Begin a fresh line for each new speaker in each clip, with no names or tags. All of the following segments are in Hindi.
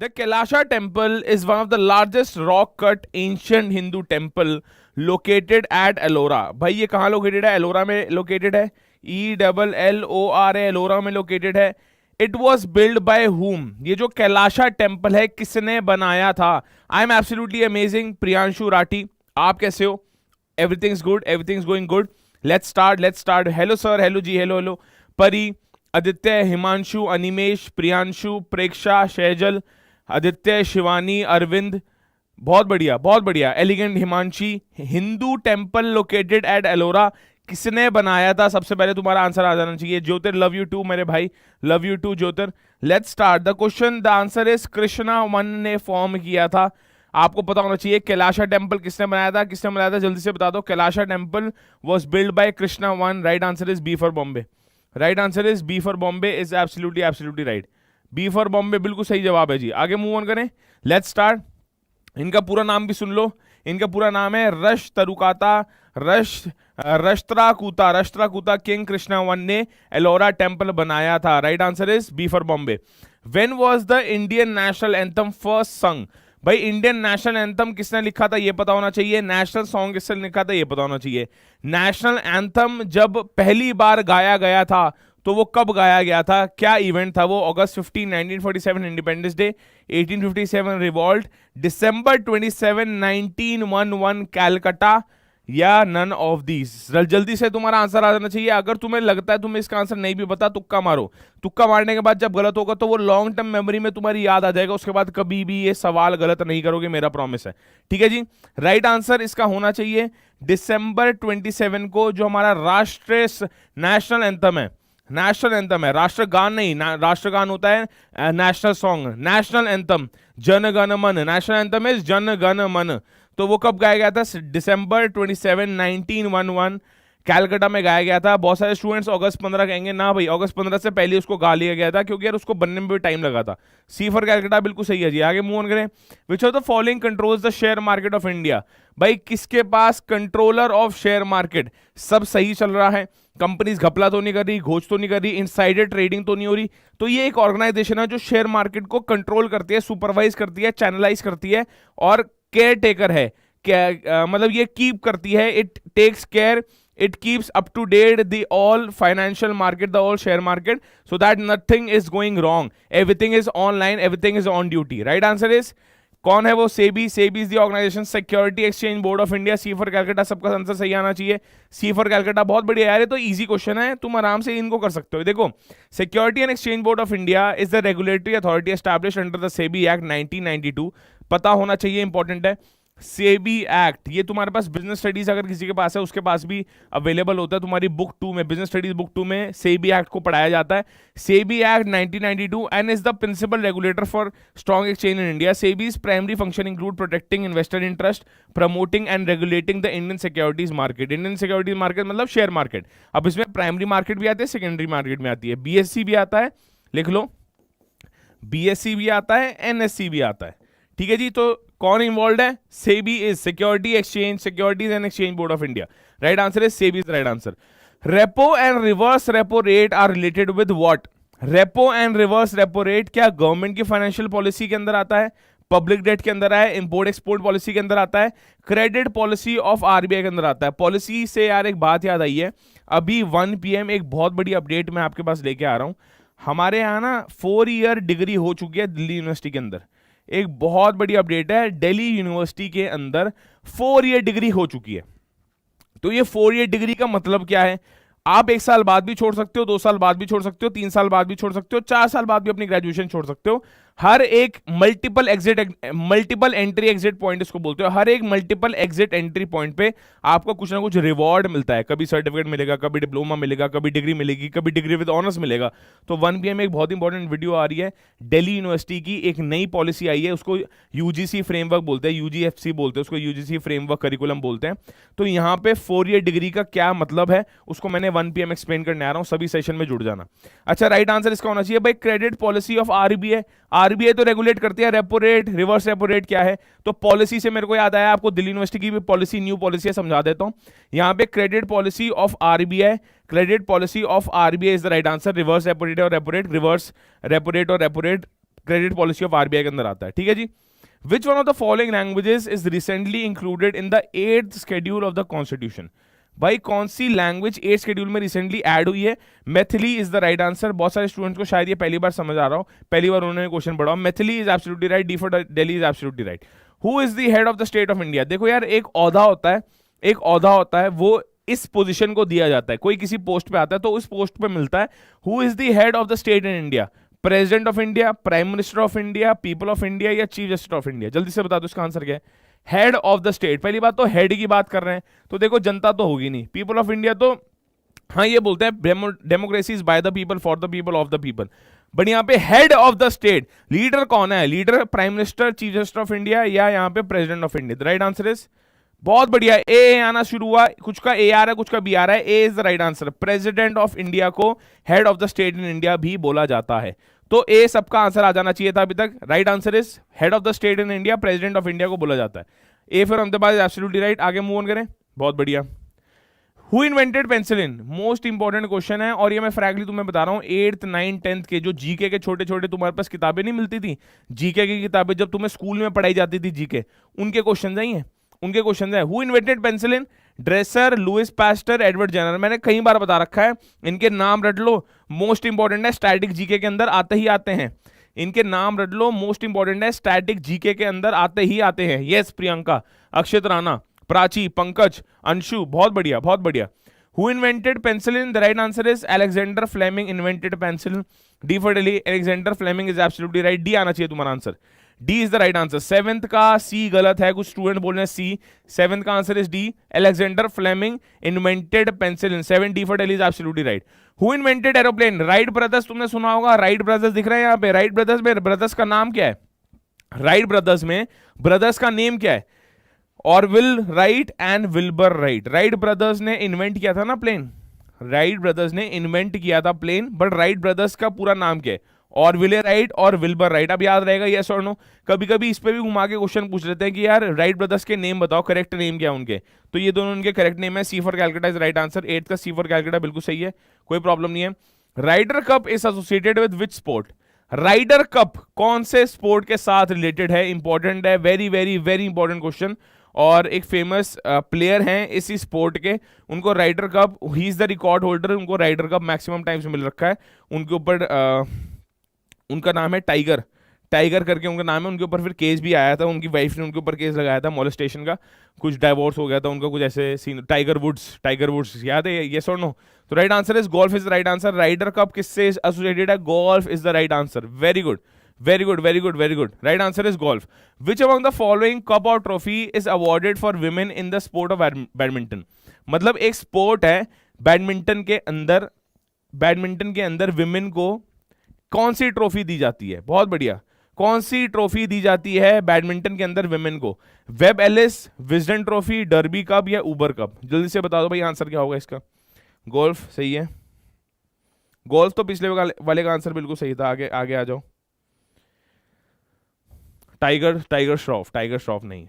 The Kailasha temple is one of the largest rock-cut ancient Hindu temple located at Ellora. भाई ये कहाँ लोकेटेड है? एलोरा में लोकेटेड है. ELLORA एलोरा में लोकेटेड है. It was build by whom? ये जो कैलाशा टेम्पल है किसने बनाया था? I am absolutely amazing. Priyanshu Rathi, आप कैसे हो? Everything's good, everything's going good. Let's start. Hello sir, hello जी, हेलो. परी, आदित्य, हिमांशु, अनिमेश, प्रियांशु, प्रेक्षा, शैजल, आदित्य, शिवानी, अरविंद, बहुत बढ़िया. Elegant Himanshi. Hindu temple located at Ellora, किसने बनाया था? सबसे पहले तुम्हारा आंसर आ जाना चाहिए. ज्योतिर, लव यू टू मेरे भाई, love you too Jyotir. Let's start the question. The answer is Krishna one ने फॉर्म किया था. आपको पता होना चाहिए कैलाशा टेम्पल किसने बनाया था? जल्दी से बता दो. Kailasha temple was build by Krishna one. Right answer is B for Bombay. Is absolutely right. B for Bombay बिल्कुल सही जवाब है जी. आगे मूव ऑन करें. Let's start. इनका पूरा नाम भी सुन लो. इनका पूरा नाम है रष्ट्राकूता किंग कृष्णा वन ने एलोरा टेम्पल बनाया था. Right answer is B for Bombay. When was the Indian national anthem first sung? भाई इंडियन नेशनल एंथम किसने लिखा था ये पता होना चाहिए. नेशनल सॉन्ग किसने लिखा था ये पता होना चाहिए. नेशनल एंथम जब पहली बार गाया गया था तो वो कब गाया गया था? क्या इवेंट था वो? अगस्त 15, 1947 इंडिपेंडेंस डे, 1857 रिवॉल्ट, दिसंबर 27, 1911 कैलकाटा, या नन ऑफ दीज? जल्दी से तुम्हारा आंसर आ जाना चाहिए. अगर तुम्हें लगता है तुम्हें इसका आंसर नहीं भी पता, तुक्का मारो. तुक्का मारने के बाद जब गलत होगा तो वो लॉन्ग टर्म मेमोरी में तुम्हारी याद आ जाएगा. उसके बाद कभी भी ये सवाल गलत नहीं करोगे, मेरा प्रॉमिस है. ठीक है जी. राइट आंसर इसका होना चाहिए दिसंबर 27 को, जो हमारा राष्ट्रीय नेशनल एंथम है. राष्ट्रगान नहीं, राष्ट्रगान होता है national song. National anthem Jana Gana मन. National anthem is Jana Gana मन. तो वो कब गाया गया था? दिसंबर 27, 1911 कैलकाटा में गाया गया था. बहुत सारे स्टूडेंट्स अगस्त 15 कहेंगे. ना भाई, अगस्त 15 से पहले उसको गा लिया गया था क्योंकि यार उसको बनने में भी टाइम लगा था. सी फॉर कैलकाटा बिल्कुल सही है जी. आगे मूव ऑन करें. विच of the following controls the share market of India? भाई किसके पास कंट्रोलर ऑफ शेयर मार्केट? सब सही चल रहा है, कंपनीज घपला तो नहीं कर रही, घोष तो नहीं कर रही, इनसाइडर ट्रेडिंग तो नहीं हो रही. तो ये एक ऑर्गेनाइजेशन है जो शेयर मार्केट को कंट्रोल करती है, सुपरवाइज करती है, चैनलाइज करती है और केयर टेकर है. क्या मतलब ये कीप करती है. It takes care, it keeps up to date the all financial market, the all share market, so that nothing is going wrong, everything is online, everything is on duty. Right answer is, कौन है वो? SEBI. SEBI is the organization, security exchange board of India. C for Calcutta. सबका आंसर सही आना चाहिए. C for Calcutta. बहुत बढ़िया यार, ये तो इजी क्वेश्चन है, तुम आराम से इनको कर सकते हो. देखो, security and exchange board of India is the regulatory authority established under the SEBI act 1992. पता होना चाहिए, इंपॉर्टेंट है. सेबी एक्ट, ये तुम्हारे पास बिजनेस स्टडीज अगर किसी के पास है उसके पास भी अवेलेबल होता है. तुम्हारी बुक 2 में, बिजनेस स्टडीज बुक 2 में सेबी एक्ट को पढ़ाया जाता है. SEBI act 1992 and is the principal regulator for strong exchange in India. SEBI's primary function include protecting investor interest, promoting and regulating the Indian securities market. Indian securities market मतलब शेयर मार्केट. अब इसमें प्राइमरी मार्केट भी आती है, सेकेंडरी मार्केट में आती है. बीएससी भी आता है, लिख लो, बीएससी भी आता है, एनएससी भी आता है. ठीक है जी. तो कौन इन्वॉल्व है? SEBI is security exchange, securities and exchange board of India. Right answer is SEBI is right answer. Repo and reverse repo rate are related with what? Repo and reverse repo rate क्या गवर्नमेंट की फाइनेंशियल पॉलिसी के अंदर आता है, पब्लिक डेट के अंदर है, इंपोर्ट एक्सपोर्ट पॉलिसी के अंदर आता है, क्रेडिट पॉलिसी ऑफ आरबीआई के अंदर आता है? पॉलिसी से यार एक बात याद आई है, अभी 1 PM एक बहुत बड़ी अपडेट मैं आपके पास लेके आ रहा हूं. हमारे यहाँ ना 4 ईयर डिग्री हो चुकी है दिल्ली यूनिवर्सिटी के अंदर. एक बहुत बड़ी अपडेट है, दिल्ली यूनिवर्सिटी के अंदर 4 ईयर डिग्री हो चुकी है. तो ये 4 ईयर डिग्री का मतलब क्या है? आप 1 साल बाद भी छोड़ सकते हो, 2 साल बाद भी छोड़ सकते हो, 3 साल बाद भी छोड़ सकते हो, 4 साल बाद भी अपनी ग्रेजुएशन छोड़ सकते हो. हर एक मल्टीपल एंट्री एग्जिट पॉइंट इसको बोलते हो. हर एक मल्टीपल एग्जिट एंट्री पॉइंट पे आपको कुछ ना कुछ रिवॉर्ड मिलता है. कभी सर्टिफिकेट मिलेगा, कभी डिप्लोमा मिलेगा, कभी डिग्री मिलेगी, कभी डिग्री विद ऑनर्स मिलेगा. तो 1 PM एक बहुत इंपॉर्टेंट वीडियो आ रही है. दिल्ली यूनिवर्सिटी की एक नई पॉलिसी आई है, उसको यूजीसी फ्रेमवर्क बोलते हैं, यूजीएफसी बोलते हैं उसको, यूजीसी फ्रेमवर्क करिकुलम बोलते हैं. तो यहाँ पे 4 ईयर डिग्री का क्या मतलब है उसको मैंने 1 PM एक्सप्लेन करने आ रहा हूँ. सभी सेशन में जुड़ जाना. अच्छा, राइट आंसर इसका होना चाहिए भाई credit policy of RBI. RBI तो रेगुलेट करती है repo rate, reverse repo rate क्या है. तो पॉलिसी से मेरे को याद आया, आपको दिल्ली यूनिवर्सिटी की भी पॉलिसी, न्यू पॉलिसी है, समझा देता हूं. यहां पे credit policy of RBI, credit policy of RBI is the right answer. Reverse repo rate और repo rate, reverse repo rate और repo rate credit policy of RBI के अंदर आता है, ठीक है जी। Which one of the following languages is recently included in the 8th schedule of the constitution? भाई कौन सी लैंग्वेज 8th शेड्यूल में रिसेंटली ऐड हुई है? Maithili is the right answer. बहुत सारे स्टूडेंट्स को शायद ये पहली बार समझ आ रहा हो, पहली बार उन्होंने क्वेश्चन पढ़ा। Maithili is absolutely right, D for Delhi is absolutely right. Who is the head of the state of India? देखो यार, एक ओहदा होता है, एक ओहदा होता है, वो इस पोजीशन को दिया जाता है। कोई किसी पोस्ट पे आता है तो उस पोस्ट पे मिलता है। Who is the head of the state in India? President of India, prime minister of India, people of India या चीफ जस्टिस ऑफ इंडिया? जल्दी से बता दो इसका आंसर क्या है। Head of the state. पहली बात तो हेड की बात कर रहे हैं, तो देखो जनता तो होगी नहीं। पीपल ऑफ इंडिया तो हाँ ये बोलते हैं democracy is by the people, for the people, of the people. But यहाँ पे head of the state, leader कौन है? Leader prime minister, chief justice of India या यहाँ पे president of India? The right answer is, बहुत बढ़िया, ए आना शुरू हुआ, कुछ का ए आ रहा है, कुछ का बी आ रहा है। A is the right answer. President of India को head of the state in India भी बोला जाता है, तो ए सबका आंसर आ जाना चाहिए था अभी तक। Right answer is head of the state in India, president of India को बोला जाता है। ए फिर हमसे बाद एब्सोल्युटली राइट। आगे मूव ऑन करें, बहुत बढ़िया। Who invented penicillin? Most important question है, और ये मैं फ्रैंकली तुम्हें बता रहा हूँ, 8th 9th 10th के जो जीके के छोटे छोटे तुम्हारे पास किताबें नहीं मिलती थी, जीके की किताबें जब तुम्हें स्कूल में पढ़ाई जाती थी जीके, उनके क्वेश्चन आई हैं, उनके क्वेश्चन है। Who invented penicillin? Dresser, Louis Pasteur, Edward Jenner. मैंने कई बार बता रखा है, इनके नाम रट लो, मोस्ट इंपॉर्टेंट है, स्टैटिक जीके के अंदर आते ही आते हैं। इनके नाम रट लो, मोस्ट इंपॉर्टेंट है, स्टैटिक जीके के अंदर आते ही आते हैं। यस, प्रियंका, अक्षित राणा, प्राची, पंकज, अंशु, बहुत बढ़िया, बहुत बढ़िया। Who invented penicillin? The right answer is Alexander Fleming invented penicillin. D for Delhi, Alexander Fleming is absolutely right. D आना चाहिए तुम्हारा answer. D is the right answer. 7th का C गलत है, कुछ स्टूडेंट बोल रहे हैं C। 7th का answer is D. Alexander Fleming invented penicillin. 7 D for Delhi is absolutely right. Who invented aeroplane? Wright brothers तुमने सुना होगा, Wright brothers दिख रहे हैं यहाँ पे। Wright brothers में ब्रदर्स का नाम क्या है? Wright brothers में ब्रदर्स का नेम क्या है? Orville right and Wilbur right. Wright brothers ने इन्वेंट किया था ना प्लेन, राइट ब्रदर्स ने इन्वेंट किया था प्लेन, बट राइट ब्रदर्स का पूरा नाम क्या है? ऑरविले राइट और विल्बर राइट। अब याद रहेगा यस और नो। कभी कभी इस पे भी घुमा के क्वेश्चन पूछ लेते हैं कि यार राइट ब्रदर्स के नेम बताओ, करेक्ट नेम क्या है उनके, तो ये दोनों उनके करेक्ट नेम है। C for Calcutta is right answer. 8th का सी फॉर कैलकाटा बिल्कुल सही है, कोई प्रॉब्लम नहीं है। Ryder cup is associated with which sport? Ryder cup कौन से स्पोर्ट के साथ रिलेटेड है? इंपॉर्टेंट है, very very very important question. और एक फेमस प्लेयर हैं इसी स्पोर्ट के, उनको Ryder cup, he is the record holder, उनको राइडर कप मैक्सिमम टाइम्स मिल रखा है। उनके ऊपर उनका नाम है टाइगर, टाइगर करके उनका नाम है। उनके ऊपर फिर केस भी आया था, उनकी वाइफ ने उनके ऊपर केस लगाया था मॉलेस्टेशन का, कुछ डाइवोर्स हो गया था उनका, कुछ ऐसे सीन। टाइगर वुड्स याद है? यस और नो? तो right answer is golf is the right answer. Ryder cup किससे एसोसिएटेड है? Golf is the right answer. Very good, very good, very good, very good. Right answer is golf. Which among the following cup or trophy is awarded for women in the sport of badminton? मतलब एक स्पोर्ट है बैडमिंटन के अंदर विमेन को कौन सी ट्रॉफी दी जाती है? बहुत बढ़िया, कौन सी ट्रॉफी दी जाती है बैडमिंटन के अंदर विमेन को? Webb Ellis, Wisden trophy, Derby cup या उबर कप? जल्दी से बता दो भाई आंसर क्या होगा इसका। गोल्फ सही है, गोल्फ तो पिछले वाले का आंसर बिल्कुल सही था। आगे आगे आ जाओ। टाइगर श्रॉफ नहीं,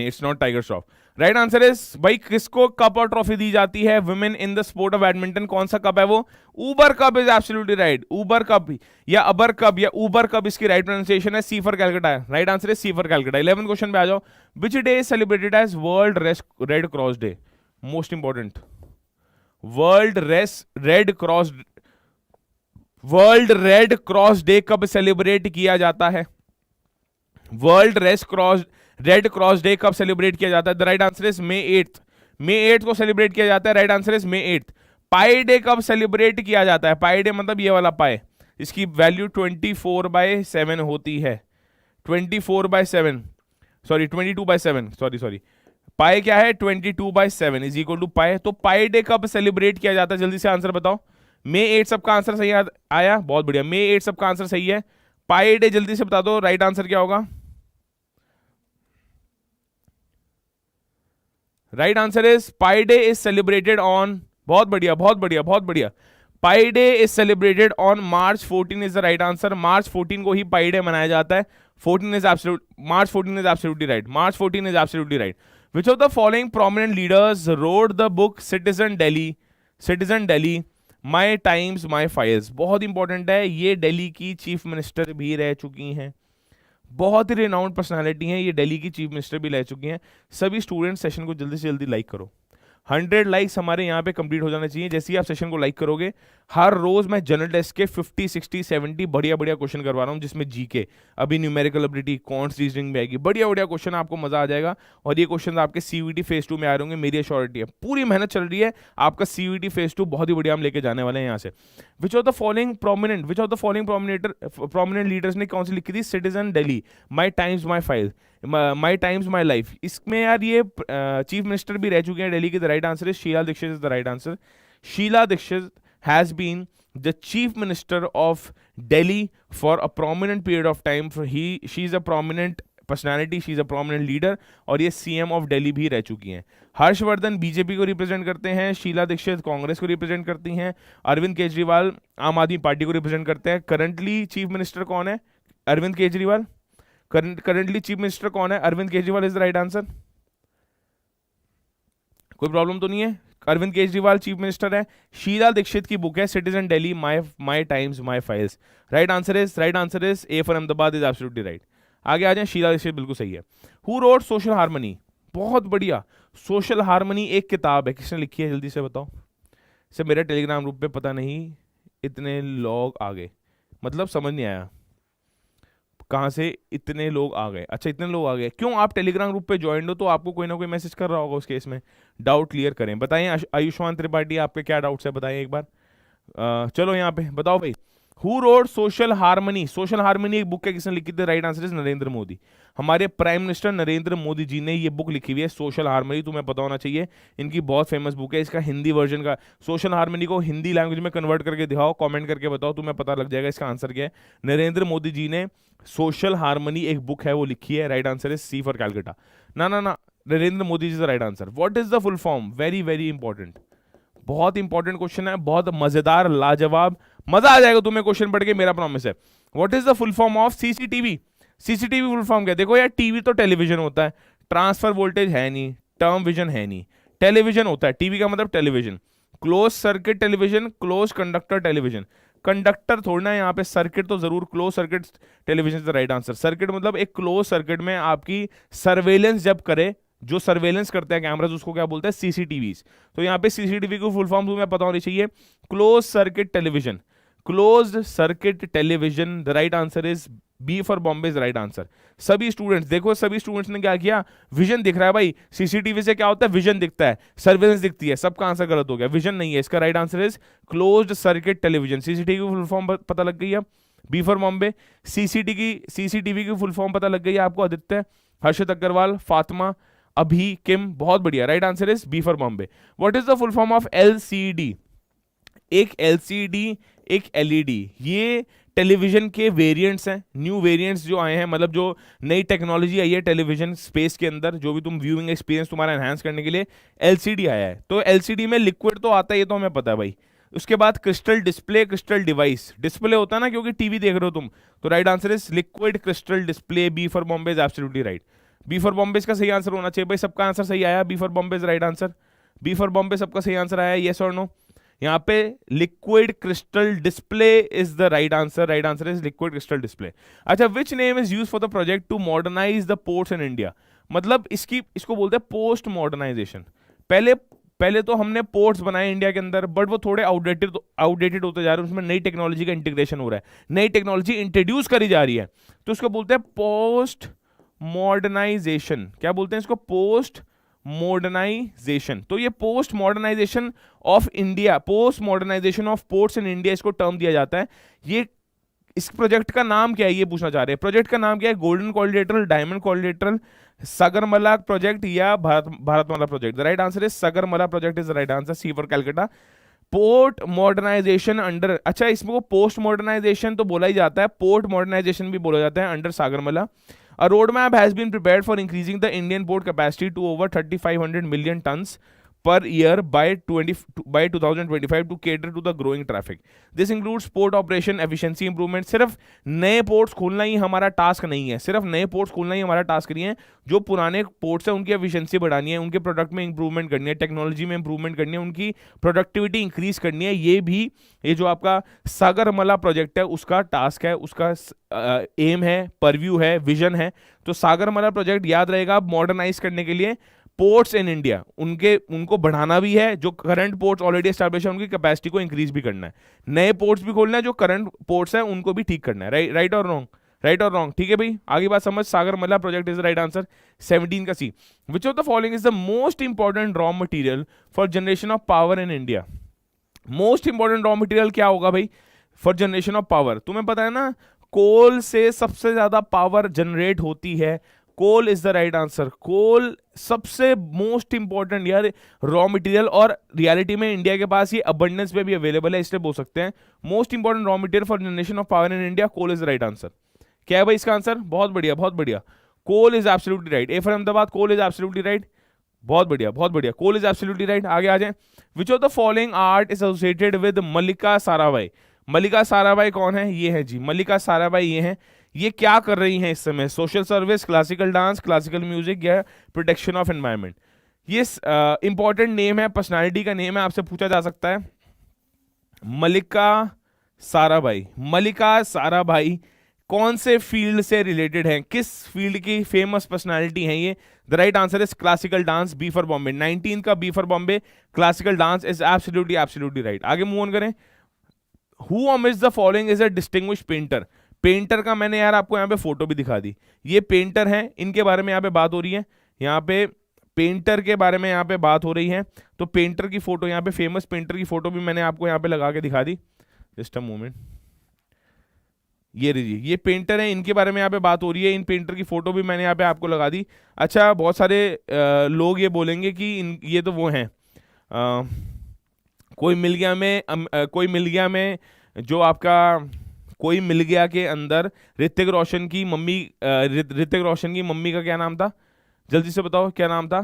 it's not Tiger Shroff. Right answer is, भाई किसको कप और ट्रॉफी दी जाती है women in the sport of badminton? कौन सा कप है वो? Uber cup is absolutely right. Uber cup या अबर कप या उबर कप इसकी राइट प्रोनाउंसिएशन है। सी फॉर कैलकाटा है, right answer is C for Calcutta. 11th question पे आ जाओ। Which day is celebrated as world red cross day? Most important, world red cross day कब सेलिब्रेट किया जाता है? वर्ल्ड रेड क्रॉस डे कब सेलिब्रेट किया जाता है? The right answer is May 8th। May 8th को सेलिब्रेट किया जाता है। Right answer is May 8th। Pi day कब सेलिब्रेट किया जाता है? पाई डे मतलब ये वाला पाई, इसकी वैल्यू 24/7 होती है। 24/7 सॉरी 22/7 सॉरी पाई क्या है? 22/7 इज इक्वल टू पाई। तो पाई डे कब सेलिब्रेट किया जाता है? जल्दी से आंसर बताओ। May 8 सबका आंसर सही आया, बहुत बढ़िया। May 8 सबका आंसर सही है। पाई डे जल्दी से बता दो, राइट आंसर क्या होगा? Right answer is pi day is celebrated on, बहुत बढ़िया बहुत बढ़िया बहुत बढ़िया। Pi day is celebrated on March 14 is the right answer. March 14 को ही पाई डे मनाया जाता है। March 14 is absolutely right. March 14 is absolutely right. Which of the following prominent leaders road the book citizen Delhi? My times my files, बहुत इंपॉर्टेंट है, ये दिल्ली की चीफ मिनिस्टर भी रह चुकी हैं, बहुत ही रिनाउंड पर्सनालिटी हैं, ये दिल्ली की चीफ मिनिस्टर भी रह चुकी हैं। सभी स्टूडेंट सेशन को जल्दी से जल्दी लाइक करो, 100 लाइक्स हमारे यहाँ पे कंप्लीट हो जाना चाहिए। जैसे ही आप सेशन को लाइक करोगे, हर रोज मैं जनरल टेस्ट के 50 60 70 बढ़िया बढ़िया क्वेश्चन करवा रहा हूँ, जिसमें जीके, अभी न्यूमेरिकल एबिलिटी, कॉन्ट्स रीजनिंग में आएगी, बढ़िया बढ़िया क्वेश्चन, आपको मजा आ जाएगा। और ये क्वेश्चन आपके सीयूईटी फेज 2 में आ रहे होंगे, मेरी अश्योरिटी है, पूरी मेहनत चल रही है, आपका सीयूईटी फेज 2 बहुत ही बढ़िया हम लेके जाने वाले हैं यहाँ से। विच of the following prominent leaders ने कौन सी लिखी थी? Citizen Delhi, my times my file, my times my life. इसमें यार ये चीफ मिनिस्टर भी रह चुके हैं दिल्ली की। The right answer is Sheila Dikshit is the right answer. Sheila Dikshit has been the chief minister of Delhi for a prominent period of time. She is a prominent personality, she is a prominent leader, और ये सीएम ऑफ दिल्ली भी रह चुकी हैं। हर्षवर्धन बीजेपी को रिप्रेजेंट करते हैं, शीला दीक्षित कांग्रेस को रिप्रेजेंट करती हैं, अरविंद केजरीवाल आम आदमी पार्टी को रिप्रेजेंट करते हैं। करंटली चीफ मिनिस्टर कौन है? Arvind Kejriwal. Currently chief minister कौन है? Arvind Kejriwal is the right answer. कोई प्रॉब्लम तो नहीं है? अरविंद केजरीवाल चीफ मिनिस्टर है। शीला दीक्षित की बुक है citizen Delhi, my times my files. Right answer is a for Ahmedabad is absolutely right. आगे आ जाए, शीला दीक्षित बिल्कुल सही है। Who wrote social harmony? बहुत बढ़िया, सोशल हार्मनी एक किताब है, किसने लिखी है जल्दी से बताओ। सर मेरे टेलीग्राम ग्रुप पे पता नहीं इतने लोग आ गए, मतलब समझ नहीं आया कहाँ से इतने लोग आ गए। अच्छा इतने लोग आ गए, क्यों? आप टेलीग्राम ग्रुप पे ज्वाइन हो तो आपको कोई ना कोई मैसेज कर रहा होगा उस केस में। डाउट क्लियर करें, बताइए आयुष्मान त्रिपाठी आपके क्या डाउट्स है, बताइए एक बार। चलो यहाँ पे बताओ भाई, who wrote social harmony? Social harmony एक बुक है, किसने लिखी थी? Right answer is Narendra Modi. हमारे प्राइम मिनिस्टर नरेंद्र मोदी जी ने ये बुक लिखी हुई है सोशल हार्मनी, तुम्हें पता होना चाहिए, इनकी बहुत फेमस बुक है। इसका हिंदी वर्जन का, सोशल हार्मनी को हिंदी लैंग्वेज में कन्वर्ट करके दिखाओ, कमेंट करके बताओ, तुम्हें पता लग जाएगा इसका आंसर क्या है। नरेंद्र मोदी जी ने सोशल हार्मनी एक बुक है वो लिखी है। Right answer is C for Calcutta. ना ना ना, Narendra Modi ji is the right answer. What is the full form? Very very important, बहुत इंपॉर्टेंट क्वेश्चन है, बहुत मजेदार, लाजवाब, मजा आ जाएगा तुम्हें क्वेश्चन पढ़ के, मेरा प्रॉमिस है। What is the full form of CCTV? CCTV full form क्या? देखो यार, टीवी तो टेलीविजन होता है, ट्रांसफर वोल्टेज है नहीं, टर्म विजन है नहीं, टेलीविजन होता है, टीवी का मतलब television, close circuit television, close conductor television. Conductor थोड़ा यहाँ पे, सर्किट तो जरूर, close circuit television is the right answer. Circuit मतलब एक क्लोज सर्किट में आपकी सर्वेलेंस जब करे, जो सर्वेलेंस करते हैं कैमराज, उसको क्या बोलते हैं? सीसीटीवीज। तो यहाँ पे सीसीटीवी की फुल फॉर्म तुम्हें पता होनी चाहिए, close circuit television, closed circuit television. The right answer is B for Bombay is right answer. सभी स्टूडेंट्स देखो, सभी स्टूडेंट्स ने क्या किया? विजन दिख रहा है भाई, सीसीटीवी से क्या होता है? विजन दिखता है, सर्वेलेंस दिखती है, सबका आंसर गलत हो गया, विजन नहीं है। इसका right answer is closed circuit television. CCTV की फुल फॉर्म पता लग गई है, बी फॉर बॉम्बे। सीसीटीवी की फुल फॉर्म पता लग गई है आपको, आदित्य, हर्षित अग्रवाल, फातिमा, अभी, किम, बहुत बढ़िया। Right answer is B for Bombay. What is the full form of LCD? एक एलसीडी, एक एलईडी, ये टेलीविजन के वेरिएंट्स हैं, न्यू वेरिएंट्स जो आए हैं, मतलब जो नई टेक्नोलॉजी आई है टेलीविजन स्पेस के अंदर, जो भी तुम व्यूइंग एक्सपीरियंस तुम्हारा एनहांस करने के लिए एलसीडी आया है। तो एलसीडी में लिक्विड तो आता है, ये तो हमें पता है भाई। उसके बाद crystal display, crystal device, display होता है ना क्योंकि टीवी देख रहे हो तुम, तो right answer is liquid crystal display. B for Bombay is absolutely right. B for Bombay इसका सही आंसर होना चाहिए भाई, सबका आंसर सही आया, B for Bombay is right answer. B for Bombay सबका सही आंसर आया, येस और नो? यहाँ पे liquid crystal display is the right answer. Right answer is liquid crystal display. अच्छा, which name is use for the project to modernise the ports in India? मतलब इसको बोलते हैं पोस्ट मॉडर्नाइजेशन। पहले तो हमने पोर्ट्स बनाए इंडिया के अंदर, बट वो थोड़े आउटडेटेड होते जा रहे हैं, उसमें नई टेक्नोलॉजी का इंटीग्रेशन हो रहा है, नई टेक्नोलॉजी इंट्रोड्यूस करी जा रही है, तो उसको बोलते हैं पोस्ट मॉडर्नाइजेशन। क्या बोलते हैं इसको? Post modernization. तो ये post modernization of India, post modernization of ports in India, इसको टर्म दिया जाता है। ये इस प्रोजेक्ट का नाम क्या है ये पूछना चाह रहे हैं। प्रोजेक्ट का नाम क्या है? Golden quadrilateral, diamond quadrilateral, Sagarmala project या Bharatmala project? The right answer is Sagarmala project is the right answer, C for Calcutta. Port modernisation under, अच्छा इसमें पोस्ट मॉडर्नाइजेशन तो बोला ही जाता है, पोर्ट मॉडर्नाइजेशन भी बोला जाता है under Sagarmala. A roadmap has been prepared for increasing the Indian port capacity to over 3,500 million tons per year by 2025 to cater to the growing traffic. This includes port operation efficiency improvement. सिर्फ नए पोर्ट्स खोलना ही हमारा टास्क नहीं है, सिर्फ नए पोर्ट्स खोलना ही हमारा टास्क नहीं है. जो पुराने पोर्ट्स हैं उनकी एफिशिएंसी बढ़ानी है, उनके प्रोडक्ट में इंप्रूवमेंट करनी है, टेक्नोलॉजी में इंप्रूवमेंट करनी है, उनकी प्रोडक्टिविटी इंक्रीज करनी है. ये जो आपका सागरमाला प्रोजेक्ट है उसका टास्क है, उसका एम है, परव्यू है, विजन है. तो सागरमाला प्रोजेक्ट याद रहेगा मॉडर्नाइज करने के लिए पोर्ट्स इन इंडिया, उनको बढ़ाना भी है. जो करंट पोर्ट्स ऑलरेडी एस्टैब्लिश है उनकी कैपेसिटी को इंक्रीज भी करना है, नए पोर्ट्स भी खोलना है, जो करंट पोर्ट्स हैं उनको भी ठीक करना है. राइट और रॉन्ग? राइट और रॉन्ग? ठीक है भाई, आगे बात समझ. Sagarmala project is right answer. 17 का C. Which of the following is the most important raw material for generation of power in India? Most important raw material क्या होगा भाई फॉर जनरेशन ऑफ पावर? तुम्हें पता है ना, कोल से सबसे ज्यादा पावर जनरेट होती है. Coal is the right answer. Coal सबसे मोस्ट इंपॉर्टेंट यार रॉ मटेरियल, और रियलिटी में इंडिया के पास ये अबंडेंस में भी अवेलेबल है, इसलिए बोल सकते हैं most important raw material for generation of power in India. Coal is the right answer. क्या है भाई इसका आंसर? बहुत बढ़िया, बहुत बढ़िया. Coal is absolutely right. A for Ahmedabad, coal is absolutely right. बहुत बढ़िया, बहुत बढ़िया. Coal is absolutely right. आगे आ जाए. Which of the following art is associated with Mallika Sarabhai? Mallika Sarabhai कौन है? ये है जी मल्लिका साराभाई. ये है. ये क्या कर रही हैं इस समय? Social service, classical dance, classical music या प्रोटेक्शन ऑफ एनवायरनमेंट? ये इंपॉर्टेंट नेम है, पर्सनालिटी का नेम है, आपसे पूछा जा सकता है. मल्लिका साराभाई. मल्लिका साराभाई कौन से फील्ड से रिलेटेड हैं? किस फील्ड की फेमस पर्सनालिटी हैं ये? The right answer is classical dance. B for Bombay. 19 का B for Bombay. Classical dance is absolutely right. आगे मूव ऑन करें. Who amidst the following is a distinguished painter? Painter का मैंने यार आपको यहाँ पे फोटो भी दिखा दी. ये पेंटर हैं, इनके बारे में यहाँ पे बात हो रही है. यहाँ पे पेंटर के बारे में यहाँ पे बात हो रही है. तो पेंटर की फोटो यहाँ पे, फेमस पेंटर की फोटो भी मैंने आपको यहाँ पे लगा के दिखा दी. Just a moment. ये रही, ये पेंटर है, इनके बारे में यहाँ पे बात हो रही है. इन पेंटर की फोटो भी मैंने यहाँ पे आपको लगा दी. अच्छा, बहुत सारे लोग ये बोलेंगे कि ये तो वो हैं कोई मिल गया में जो आपका कोई मिल गया के अंदर ऋतिक रोशन की मम्मी का क्या नाम था? जल्दी से बताओ क्या नाम था?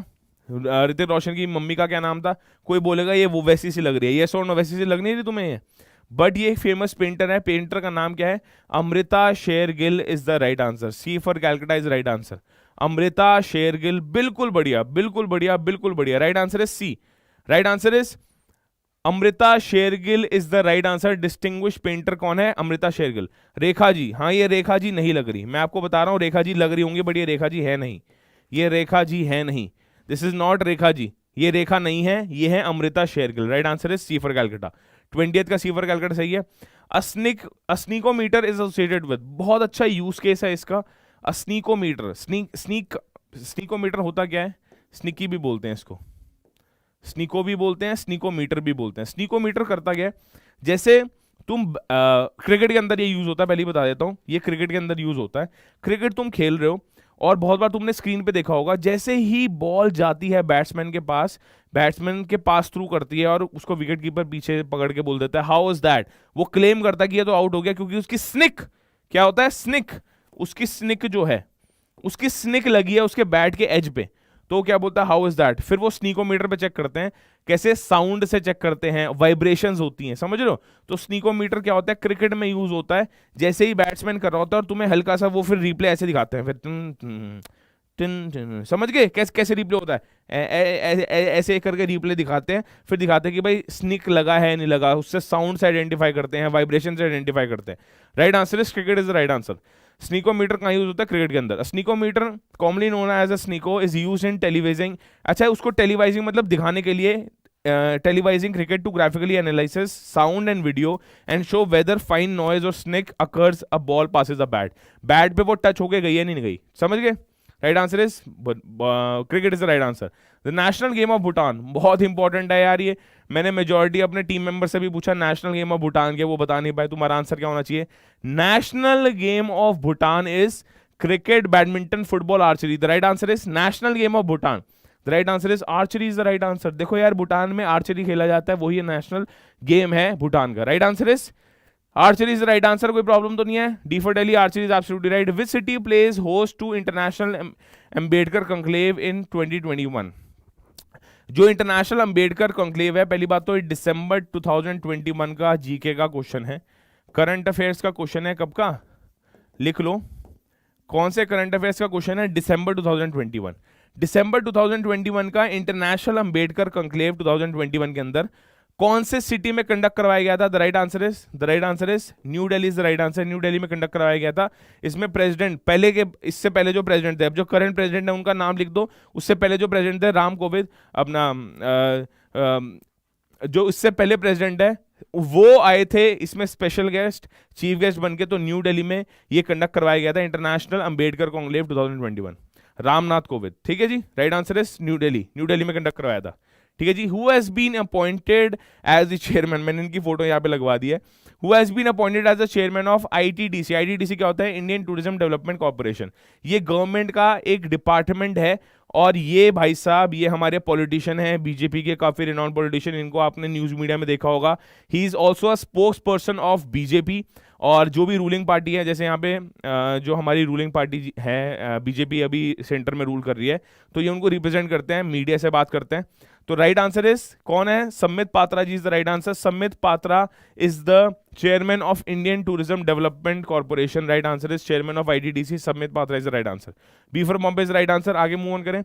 ऋतिक रोशन की मम्मी का क्या नाम था? कोई बोलेगा ये वो वैसी सी लग रही है. ये सो नो वैसी सी लग नहीं रही तुम्हें ये? बट ये फेमस पेंटर है. पेंटर का नाम क्या है? Amrita Shergil is the right answer. C for Calcutta is right answer. Amrita Shergil. बिल्कुल बढ़िया, बिल्कुल बढ़िया, बिल्कुल बढ़िया. Right answer is C. Right answer is Amrita Shergil is the right answer. Distinguish painter कौन है? अमृता शेरगिल. रेखा जी, हाँ ये रेखा जी नहीं लग रही. मैं आपको बता रहा हूं रेखा जी लग रही होंगी, बट ये रेखा जी है नहीं. ये रेखा जी है नहीं. This is not Rekha ji. ये रेखा नहीं है, ये है Amrita Shergil. Right answer is C for Calcutta. 20th का सी फॉर कैलकाटा सही है. अस्निकोमीटर इज एसोसिएटेड विद. बहुत अच्छा यूज केस है इसका. अस्निकोमीटर. स्नीकोमीटर होता क्या है? स्निकी भी बोलते हैं इसको, स्नीको भी बोलते हैं, स्नीकोमीटर भी बोलते हैं. स्नीकोमीटर करता क्या है? जैसे तुम क्रिकेट के अंदर ये यूज होता है, पहले ही बता देता हूं, ये क्रिकेट के अंदर यूज होता है. क्रिकेट तुम खेल रहे हो और बहुत बार तुमने स्क्रीन पे देखा होगा, जैसे ही बॉल जाती है बैट्समैन के पास थ्रू करती है और उसको विकेट कीपर पीछे पकड़ के बोल देता है हाउ इज दैट. वो क्लेम करता है कि ये तो आउट हो गया, क्योंकि उसकी स्निक, क्या होता है? स्निक. उसकी स्निक जो है, उसकी स्निक लगी है उसके बैट के एज पे. तो क्या बोलता है? How is that. फिर वो स्नीकोमीटर पे चेक करते हैं. कैसे? साउंड से चेक करते हैं, वाइब्रेशंस होती हैं, समझ रहे हो? तो स्नीकोमीटर क्या होता है? क्रिकेट में यूज होता है. जैसे ही बैट्समैन कर रहा होता है और तुम्हें हल्का सा वो फिर रिप्ले ऐसे दिखाते हैं, फिर समझ गए कैसे रिप्ले होता है? ऐसे करके रिप्ले दिखाते हैं, फिर दिखाते हैं कि भाई स्निक लगा है नहीं लगा. उससे साउंड से आइडेंटिफाई करते हैं, वाइब्रेशन से आइडेंटिफाई करते हैं. Right answer is cricket is the right answer. Snickometer कहाँ यूज होता है? क्रिकेट के अंदर. Snickometer commonly known as a snicko is use in televising. अच्छा, उसको टेलीवाइजिंग मतलब दिखाने के लिए, televising cricket to graphically analysis sound and video and show whether fine noise और snick occurs a ball passes a bat. Bat पे वो टच होके गई है नहीं गई, समझ गए? Right answer is cricket is the right answer. The national game of Bhutan. बहुत इंपॉर्टेंट है यार ये. मैंने मेजॉरिटी अपने टीम मेंबर से भी पूछा नेशनल गेम ऑफ भूटान के, वो बता नहीं पाए. तुम्हारा आंसर क्या होना चाहिए? National game of Bhutan is cricket, badminton, football, archery. The right answer is national game of Bhutan. The right answer is archery is the right answer. देखो यार, भूटान में आर्चरी खेला जाता है, वही नेशनल गेम है भूटान का. Right answer is archery is the right answer. कोई प्रॉब्लम तो नहीं है? D for Delhi, archery is absolutely right. Which city plays host to international Ambedkar conclave in 2021? जो इंटरनेशनल अंबेडकर कॉन्क्लेव है, पहली बात तो दिसंबर 2021 का जीके का क्वेश्चन है, करंट अफेयर्स का क्वेश्चन है, कब का लिख लो, कौन से करंट अफेयर्स का क्वेश्चन है, दिसंबर 2021। दिसंबर 2021 का इंटरनेशनल अंबेडकर कॉन्क्लेव 2021 के अंदर कौन से सिटी में कंडक्ट करवाया गया था? The right answer is New Delhi is the right answer. New Delhi में कंडक्ट करवाया गया था। इसमें प्रेसिडेंट पहले के, इससे पहले जो प्रेसिडेंट थे, अब जो करंट प्रेसिडेंट है उनका नाम लिख दो, उससे पहले जो प्रेसिडेंट थे राम कोविंद, अपना जो इससे पहले प्रेसिडेंट है वो आए थे इसमें स्पेशल गेस्ट, चीफ गेस्ट बनके। तो न्यू दिल्ली में ये कंडक्ट करवाया गया था इंटरनेशनल अंबेडकर कॉन्क्लेव 2021, रामनाथ कोविंद। ठीक है जी, right answer is New Delhi में कंडक्ट करवाया था। ठीक है जी। Who has been appointed as the chairman, मैंने इनकी फोटो यहाँ पे लगवा दी है। Who has been appointed as the chairman of ITDC. ITDC क्या होता है? Indian tourism development corporation. ये गवर्नमेंट का एक डिपार्टमेंट है और ये भाई साहब ये हमारे पॉलिटिशियन हैं, बीजेपी के काफी रिनाउंड पॉलिटिशियन, इनको आपने न्यूज मीडिया में देखा होगा। He is also a spokes person of BJP. और जो भी रूलिंग पार्टी है, जैसे यहाँ पे जो हमारी रूलिंग पार्टी है बीजेपी अभी सेंटर में रूल कर रही है, तो ये उनको रिप्रेजेंट करते हैं, मीडिया से बात करते हैं। तो राइट आंसर इज कौन है? Sambit Patra ji is the right answer. Sambit Patra is the chairman of Indian tourism development corporation. Right answer is chairman of ITDC, Sambit Patra is the right answer. B for Bombay is right answer. आगे मूव ऑन करें।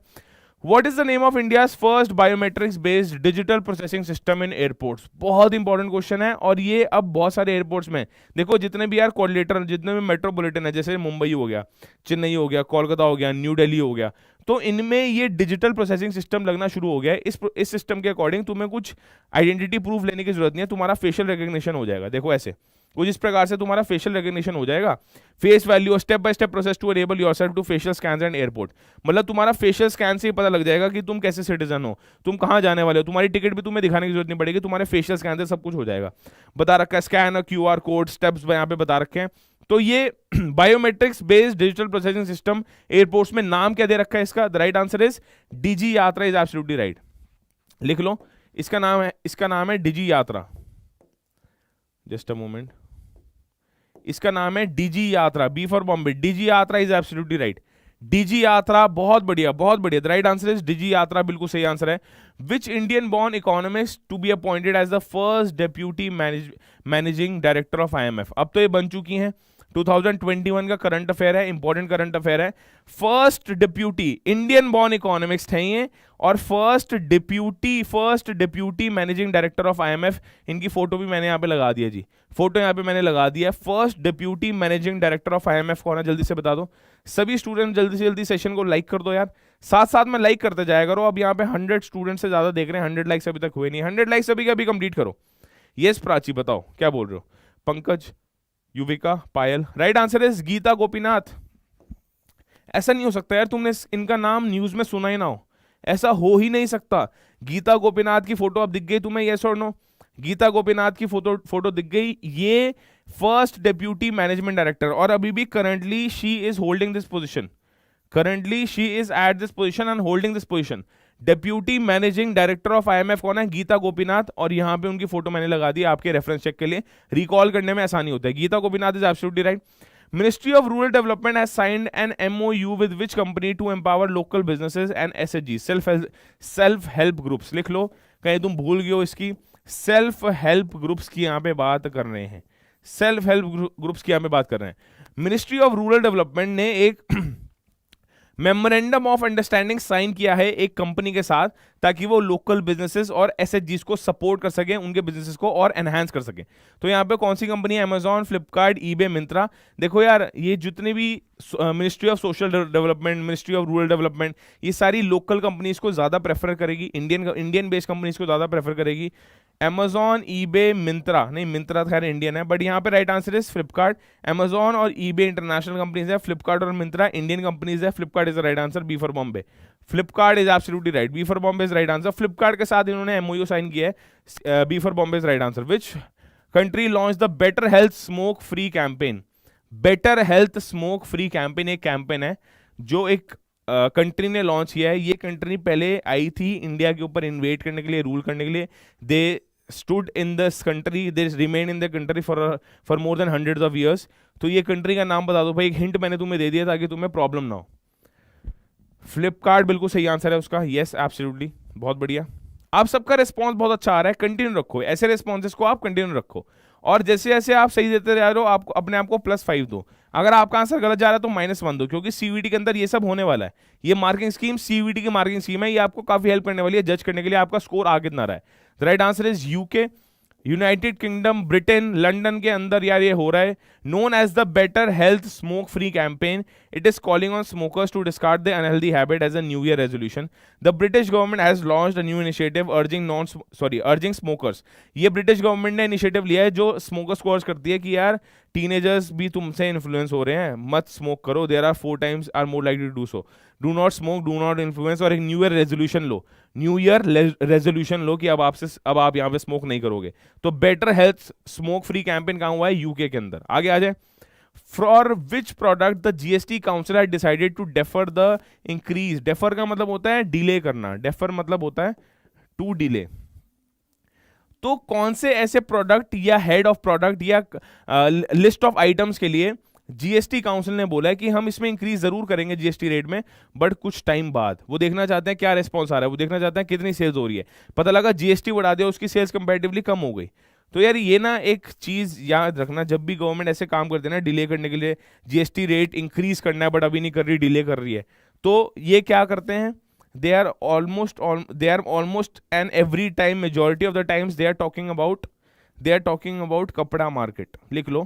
What is the name of India's first biometrics based digital processing system in airports? बहुत इंपॉर्टेंट क्वेश्चन है और ये अब बहुत सारे एयरपोर्ट्स में देखो, जितने भी यार कोऑर्डिनेटर, जितने भी मेट्रोपॉलिटन है, जैसे मुंबई हो गया, चेन्नई हो गया, कोलकाता हो गया, न्यू दिल्ली हो गया, तो इनमें ये डिजिटल प्रोसेसिंग सिस्टम लगना शुरू हो गया है। इस सिस्टम के अकॉर्डिंग तुम्हें कुछ आइडेंटिटी प्रूफ लेने की जरूरत नहीं है, तुम्हारा फेशियल रिकग्निशन हो जाएगा। देखो ऐसे कुछ इस प्रकार से तुम्हारा फेशियल रिकग्निशन हो जाएगा। Face value, step by step process to enable yourself to facial scans and airport. मतलब तुम्हारा फेशियल स्कैन से ही पता लग जाएगा कि तुम कैसे सिटीजन हो, तुम कहाँ जाने वाले हो। तुम्हारी टिकट भी तुम्हें दिखाने की जरूरत नहीं पड़ेगी, तुम्हारे फेशियल स्कैन से सब कुछ हो जाएगा। बता रखा है स्कैन, क्यूआर कोड, स्टेप्स यहाँ पे बता रखे हैं। तो ये biometrics based digital processing system airports में नाम क्या दे रखा है इसका? The right answer is Digi Yatra is absolutely right. लिख लो, इसका नाम है डीजी यात्रा। जस्ट अ मोमेंट, इसका नाम है Digi Yatra. B for Bombay, Digi Yatra is absolutely right. Digi Yatra, बहुत बढ़िया बहुत बढ़िया। The right answer is Digi Yatra, बिल्कुल सही आंसर है। Which Indian born economist to be appointed as the first deputy managing director of IMF. अब तो ये बन चुकी हैं, 2021 का करंट अफेयर है, इंपॉर्टेंट करंट अफेयर है। First deputy Indian born economics हैं ये, और first deputy managing director of IMF. इनकी फोटो भी मैंने यहाँ पे लगा दिया जी, फोटो यहाँ पे मैंने लगा दिया। First deputy managing director of IMF कौन है? जल्दी से बता दो सभी स्टूडेंट, जल्दी से जल्दी सेशन को लाइक कर दो यार, साथ साथ में लाइक करते जाया करो। अब यहाँ पे 100 स्टूडेंट से ज्यादा देख रहे हैं, 100 लाइक्स अभी तक हुए नहीं। 100 लाइक्स अभी अभी कंप्लीट करो। यस प्राची बताओ क्या बोल रहे हो? Pankaj, Yuvika, Payal, right answer is Gita Gopinath. ऐसा नहीं हो सकता यार तुमने इनका नाम न्यूज में सुना ही ना हो, ऐसा हो ही नहीं सकता। गीता गोपीनाथ की फोटो अब दिख गई तुम्हें? यस और नो? गीता गोपीनाथ की फोटो दिख गई। ये फर्स्ट डेप्यूटी मैनेजमेंट डायरेक्टर, और अभी भी currently she is holding this position. Currently she is at this position and holding this position. Deputy managing director of IMF कौन है? गीता गोपीनाथ। और यहां पे उनकी फोटो मैंने लगा दी आपके रेफरेंस चेक के लिए, रिकॉल करने में आसानी होता है। Gita Gopinath is absolutely right. Ministry of Rural Development has signed an MOU with which company to empower local businesses and SHGs, self help groups। लिख लो, कहीं तुम भूल गए हो इसकी। सेल्फ हेल्प ग्रुप्स की यहाँ पे बात कर रहे हैं, सेल्फ हेल्प ग्रुप्स की यहाँ पे बात कर रहे हैं। मिनिस्ट्री ऑफ रूरल डेवलपमेंट ने एक मेमोरेंडम ऑफ अंडरस्टैंडिंग साइन किया है एक कंपनी के साथ, ताकि वो लोकल बिजनेसेस और एसएचजीस को सपोर्ट कर सके, उनके बिजनेसेस को और एनहांस कर सके। तो यहाँ पे कौन सी कंपनी है? Amazon, Flipkart, eBay, Myntra. देखो यार, ये जितनी भी ministry of social development, ministry of rural development, ये सारी लोकल कंपनीज को ज्यादा प्रेफर करेगी, इंडियन बेस्ड कंपनीज को ज्यादा प्रेफर करेगी। अमेजॉन, ईबे, मिंत्रा नहीं, मिंत्रा खैर इंडियन है, बट यहाँ पे right answer is Flipkart. Amazon और ईबे इंटरनेशनल कंपनीज है, फ्लिपकार्ट और मिंत्रा इंडियन कंपनीज है। Flipkart is the right answer, B for Bombay. Flipkart is absolutely right, B for Bombay is right answer. Flipkart के साथ इन्होंने एमओयू साइन किया है, B for Bombay is right answer. Which country launch the better health smoke free campaign? Better health smoke free campaign एक कैंपेन है जो एक कंट्री ने लॉन्च किया है। ये कंट्री पहले आई थी इंडिया के ऊपर इन्वेट करने के लिए, रूल करने के लिए। They stood in this country, they remain in the country for more than hundreds of years. तो ये कंट्री का नाम बता दो भाई, एक हिंट मैंने तुम्हें दे दिया ताकि तुम्हें प्रॉब्लम ना हो। फ्लिपकार्ट बिल्कुल सही आंसर है उसका, यस एब्सोल्युटली, बहुत बढ़िया। आप सबका रिस्पॉन्स बहुत अच्छा आ रहा है, कंटिन्यू रखो, ऐसे रिस्पॉन्सेस को आप कंटिन्यू रखो, और जैसे जैसे आप सही देते जा रहे हो आपको अपने आप को +5 दो। अगर आपका आंसर गलत जा रहा है तो -1 दो, क्योंकि सीवीटी के अंदर ये सब होने वाला है। ये मार्किंग स्कीम सीवीटी की मार्किंग स्कीम है, ये आपको काफी हेल्प करने वाली है जज करने के लिए आपका स्कोर आ कितना रहा है। The right answer is UK, United Kingdom, Britain, London के अंदर यार ये हो रहा है। Known as the better health smoke free campaign, it is calling on smokers to discard the unhealthy habit as a new year resolution. The British government has launched a new initiative urging smokers. ये ब्रिटिश गवर्नमेंट ने इनिशिएटिव लिया है जो स्मोकर्स को अर्ज करती है कि यार टीनेजर्स भी तुमसे इन्फ्लुएंस हो रहे हैं, मत स्मोक करो, there are 4 times are more likely to do so, do not smoke, do not influence. और एक न्यू ईयर रेजोल्यूशन लो, न्यू ईयर रेजोल्यूशन लो कि अब आप यहाँ पे स्मोक नहीं करोगे। तो better health smoke free campaign कहाँ हुआ है? यूके के अंदर। आगे आ जाए। For which product the GST council had decided to defer the increase. Defer का मतलब होता है डिले करना, डेफर मतलब होता है टू डिले। तो कौन से ऐसे प्रोडक्ट या हेड ऑफ प्रोडक्ट या लिस्ट ऑफ आइटम्स के लिए जीएसटी काउंसिल ने बोला है कि हम इसमें इंक्रीज जरूर करेंगे जीएसटी रेट में, बट कुछ टाइम बाद। वो देखना चाहते हैं क्या रिस्पॉन्स आ रहा है, वो देखना चाहते हैं कितनी सेल्स हो रही है। पता लगा जीएसटी बढ़ा दिया, उसकी सेल्स कंपैरेटिवली कम हो गई। तो यार ये ना एक चीज याद रखना, जब भी गवर्नमेंट ऐसे काम करते हैं ना डिले करने के लिए, जीएसटी रेट इंक्रीज करना है बट अभी नहीं कर रही, डिले कर रही है, तो ये क्या करते हैं, they are almost and every time, majority of the times they are talking about कपड़ा मार्केट। लिख लो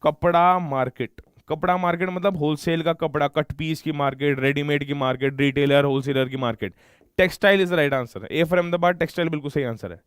कपड़ा मार्केट। कपड़ा मार्केट मतलब होलसेल का कपड़ा, कट पीस की मार्केट, रेडीमेड की मार्केट, रिटेलर होलसेलर की market. Textile is the right answer. A for Ahmedabad, textile बिल्कुल सही आंसर है।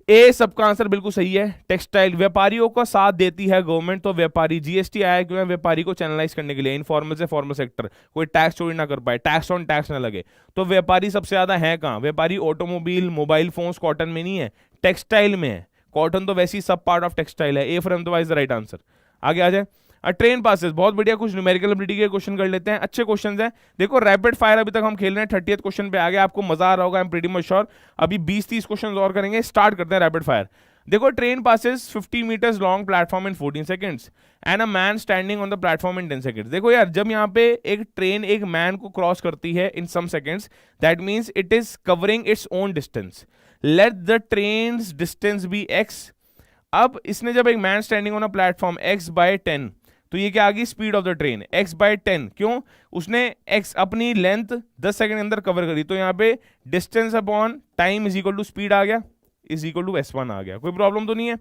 ए सबका आंसर बिल्कुल सही है, टेक्सटाइल। व्यापारियों का साथ देती है गवर्नमेंट, तो व्यापारी, जीएसटी आया क्यों है? व्यापारी को चैनलाइज करने के लिए, इनफॉर्मल से फॉर्मल सेक्टर, कोई टैक्स चोरी ना कर पाए, टैक्स ऑन टैक्स ना लगे। तो व्यापारी सबसे ज्यादा है कहां? व्यापारी ऑटोमोबाइल, मोबाइल फोन्स, कॉटन में नहीं है, टेक्सटाइल में है। कॉटन तो वैसे ही सब पार्ट ऑफ टेक्सटाइल है। ए for Ahmedabad is the right answer. आगे आ जाए। ट्रेन पासेस, बहुत बढ़िया। कुछ न्यूमेरिकल एबिलिटी के क्वेश्चन कर लेते हैं, अच्छे क्वेश्चन हैं। देखो रैपिड फायर अभी तक हम खेल रहे हैं, 30th क्वेश्चन पे आ गए, आपको मजा आ रहा होगा, I am pretty much sure. अभी 20-30 क्वेश्चन और करेंगे, स्टार्ट करते हैं रैपिड फायर। देखो train passes 50 meters long platform in 14 seconds and a man standing on the platform in 10 seconds. देखो यार जब यहाँ पे एक ट्रेन एक मैन को क्रॉस करती है in some seconds, that means it is covering its own distance. Let the train distance be x। अब इसने जब एक man standing on a platform x/10, तो ये क्या आ गई? Speed of the train x/10। क्यों? उसने x अपनी लेंथ 10 सेकंड के अंदर कवर करी, तो यहाँ पे distance upon time is equal to speed आ गया, इज इक्वल टू s1 आ गया। कोई प्रॉब्लम तो नहीं है।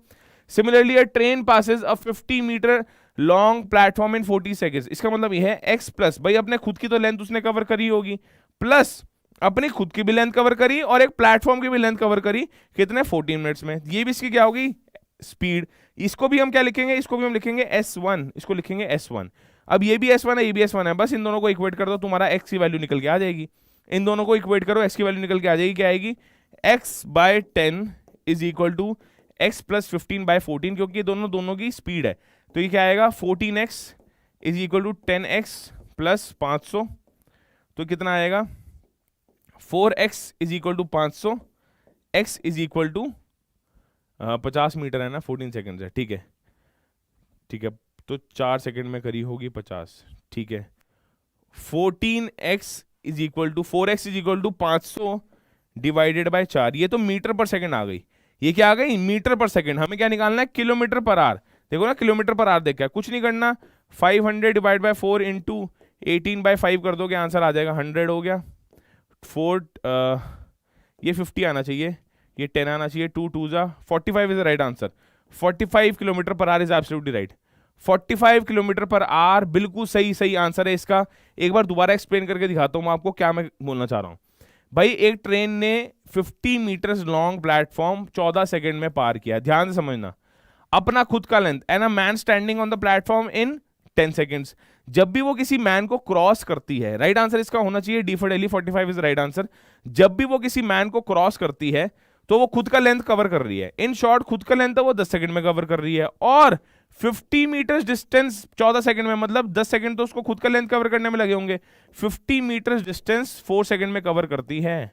Similarly a train passes a 50 meter long platform in 40 seconds. इसका मतलब ये है x प्लस, भाई अपने खुद की तो लेंथ उसने कवर करी होगी, प्लस अपनी खुद की भी लेंथ कवर करी और एक प्लेटफॉर्म की भी लेंथ कवर करी, कितने? 14 मिनट्स में। ये भी इसकी क्या होगी? स्पीड। इसको भी हम क्या लिखेंगे? इसको भी हम लिखेंगे s1, इसको लिखेंगे s1। अब ये भी s1 है, ये भी s1 है, बस इन दोनों को इक्वेट कर दो, तुम्हारा x की वैल्यू निकल के आ जाएगी। इन दोनों को इक्वेट करो, x की वैल्यू निकल के आ जाएगी। क्या आएगी? x/10 is equal to x plus 15/14, क्योंकि दोनों की स्पीड है। तो ये क्या आएगा? 14x is equal to 10x plus 500। तो कितना आएगा? 4x is equal to 500, x is equal to 50 meter है ना, 14 सेकंड है। ठीक है, ठीक है, तो 4 सेकंड में करी होगी 50। ठीक है, 14x is equal to 4x is equal to 500 divided by 4। ये तो मीटर पर सेकंड आ गई। ये क्या आ गई? मीटर पर सेकंड। हमें क्या निकालना है? Kilometre per our. देखो ना, किलोमीटर पर आवर देखा, कुछ नहीं करना, 500 डिवाइड बाय 4 इंटू 18/5 कर दोगे, आंसर आ जाएगा 100 हो गया। 4 ये 50 आना चाहिए, ये 10 आना चाहिए, 2 2 जा 45 is the right answer. 45 kilometre per our is absolutely right. 45 kilometre per our बिल्कुल सही आंसर है इसका। एक बार दोबारा एक्सप्लेन करके दिखाता हूं मैं आपको क्या मैं बोलना चाह रहा हूं। भाई एक ट्रेन ने 50 मीटर्स लॉन्ग प्लेटफॉर्म 14 सेकंड में पार किया, ध्यान से समझना, अपना खुद का length, and a man standing on the platform in 10 seconds. जब भी वो किसी मैन को क्रॉस करती है, राइट आंसर इसका होना चाहिए D for Delhi, 45 is right answer. जब भी वो किसी मैन को क्रॉस करती है तो वो खुद का लेंथ कवर कर रही है। इन शॉर्ट खुद का लेंथ है वो 10 सेकंड में कवर कर रही है, और 50 मीटर्स डिस्टेंस 14 सेकंड में, मतलब 10 सेकंड तो उसको खुद का लेंथ कवर करने में लगे होंगे। 50 मीटर्स डिस्टेंस 4 सेकंड में कवर करती है।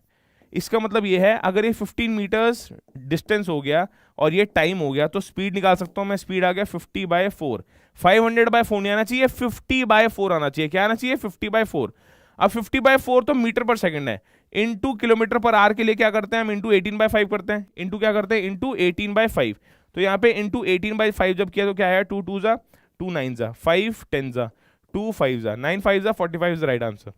इसका मतलब ये है, अगर ये 15 मीटर्स डिस्टेंस हो गया और ये टाइम हो गया, तो स्पीड निकाल सकता हूं मैं। स्पीड आ गया 50/4। 500/4 नहीं आना चाहिए, 50/4 आना चाहिए। क्या आना चाहिए? 50/4। अब 50/4 तो मीटर पर सेकंड है, इंटू किलोमीटर पर आर के लिए क्या करते हैं हम, इंटू 18/5 करते हैं, इंटू क्या करते हैं, इंटू 18/5। तो यहाँ पे इंटू 18/5 जब किया तो क्या आया, 2 2 जा 2 9 जा 5 10 जा 2 5 जा 9 5 जा 45 इज राइट आंसर।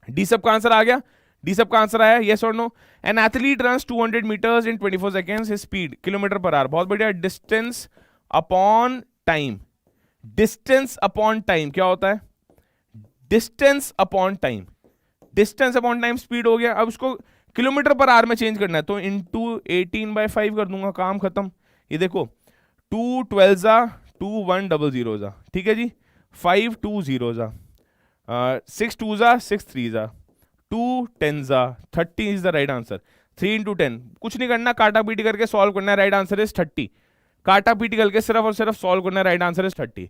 डी सब का आंसर आ गया, डी सब का आंसर आया, यस और no. An athlete runs 200 meters in 24 seconds, his speed kilometer per hour, बहुत बढ़िया। Distance upon time, distance upon time क्या होता है, distance upon time, distance upon time speed हो गया। अब उसको किलोमीटर पर आवर में चेंज करना है तो इंटू 18/5 कर दूंगा, काम खत्म। ये देखो 2 12 जा 2 1 0 0 जा, ठीक है जी, 5 2 0 जा 6 2 जा 6 3 जा 2 10 जा 30 is the right answer. 3 into 10 कुछ नहीं करना, काटा पीटी करके सॉल्व करना है, राइट आंसर इज 30। काटा पीटी करके सिर्फ और सिर्फ सॉल्व करना है, राइट आंसर इज 30।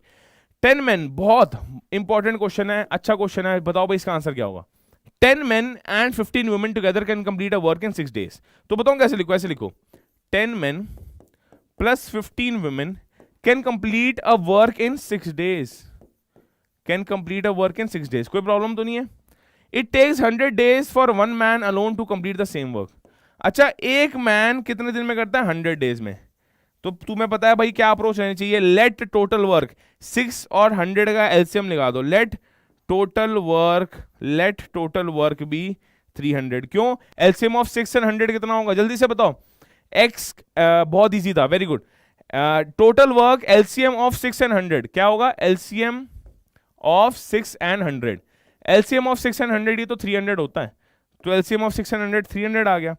10 men, बहुत इंपॉर्टेंट क्वेश्चन है, अच्छा क्वेश्चन है, बताओ भाई इसका आंसर क्या होगा। 10 men and 15 women together can complete a work in 6 days। तो बताओ कैसे लिखो, ऐसे लिखो 10 men plus 15 women can complete a work in 6 days, can complete a work in 6 days, कोई प्रॉब्लम तो नहीं है। It takes 100 days for one man alone to complete the same work। अच्छा, एक मैन कितने दिन में करता है, 100 डेज में। तो तुम्हें पता है भाई क्या अप्रोच रहनी चाहिए, लेट टोटल वर्क, 6 और 100 का एलसीएम लगा दो, लेट टोटल वर्क बी 300। क्यों, एलसीएम ऑफ 6 एंड 100 कितना होगा, जल्दी से बताओ। एक्स बहुत इजी था, very good. Total work LCM of 6 and 100 क्या होगा, LCM of 6 and 100, LCM of 6 and 100 ये तो 300 होता है, तो एलसीएम ऑफ 6 एंड 100 300 आ गया।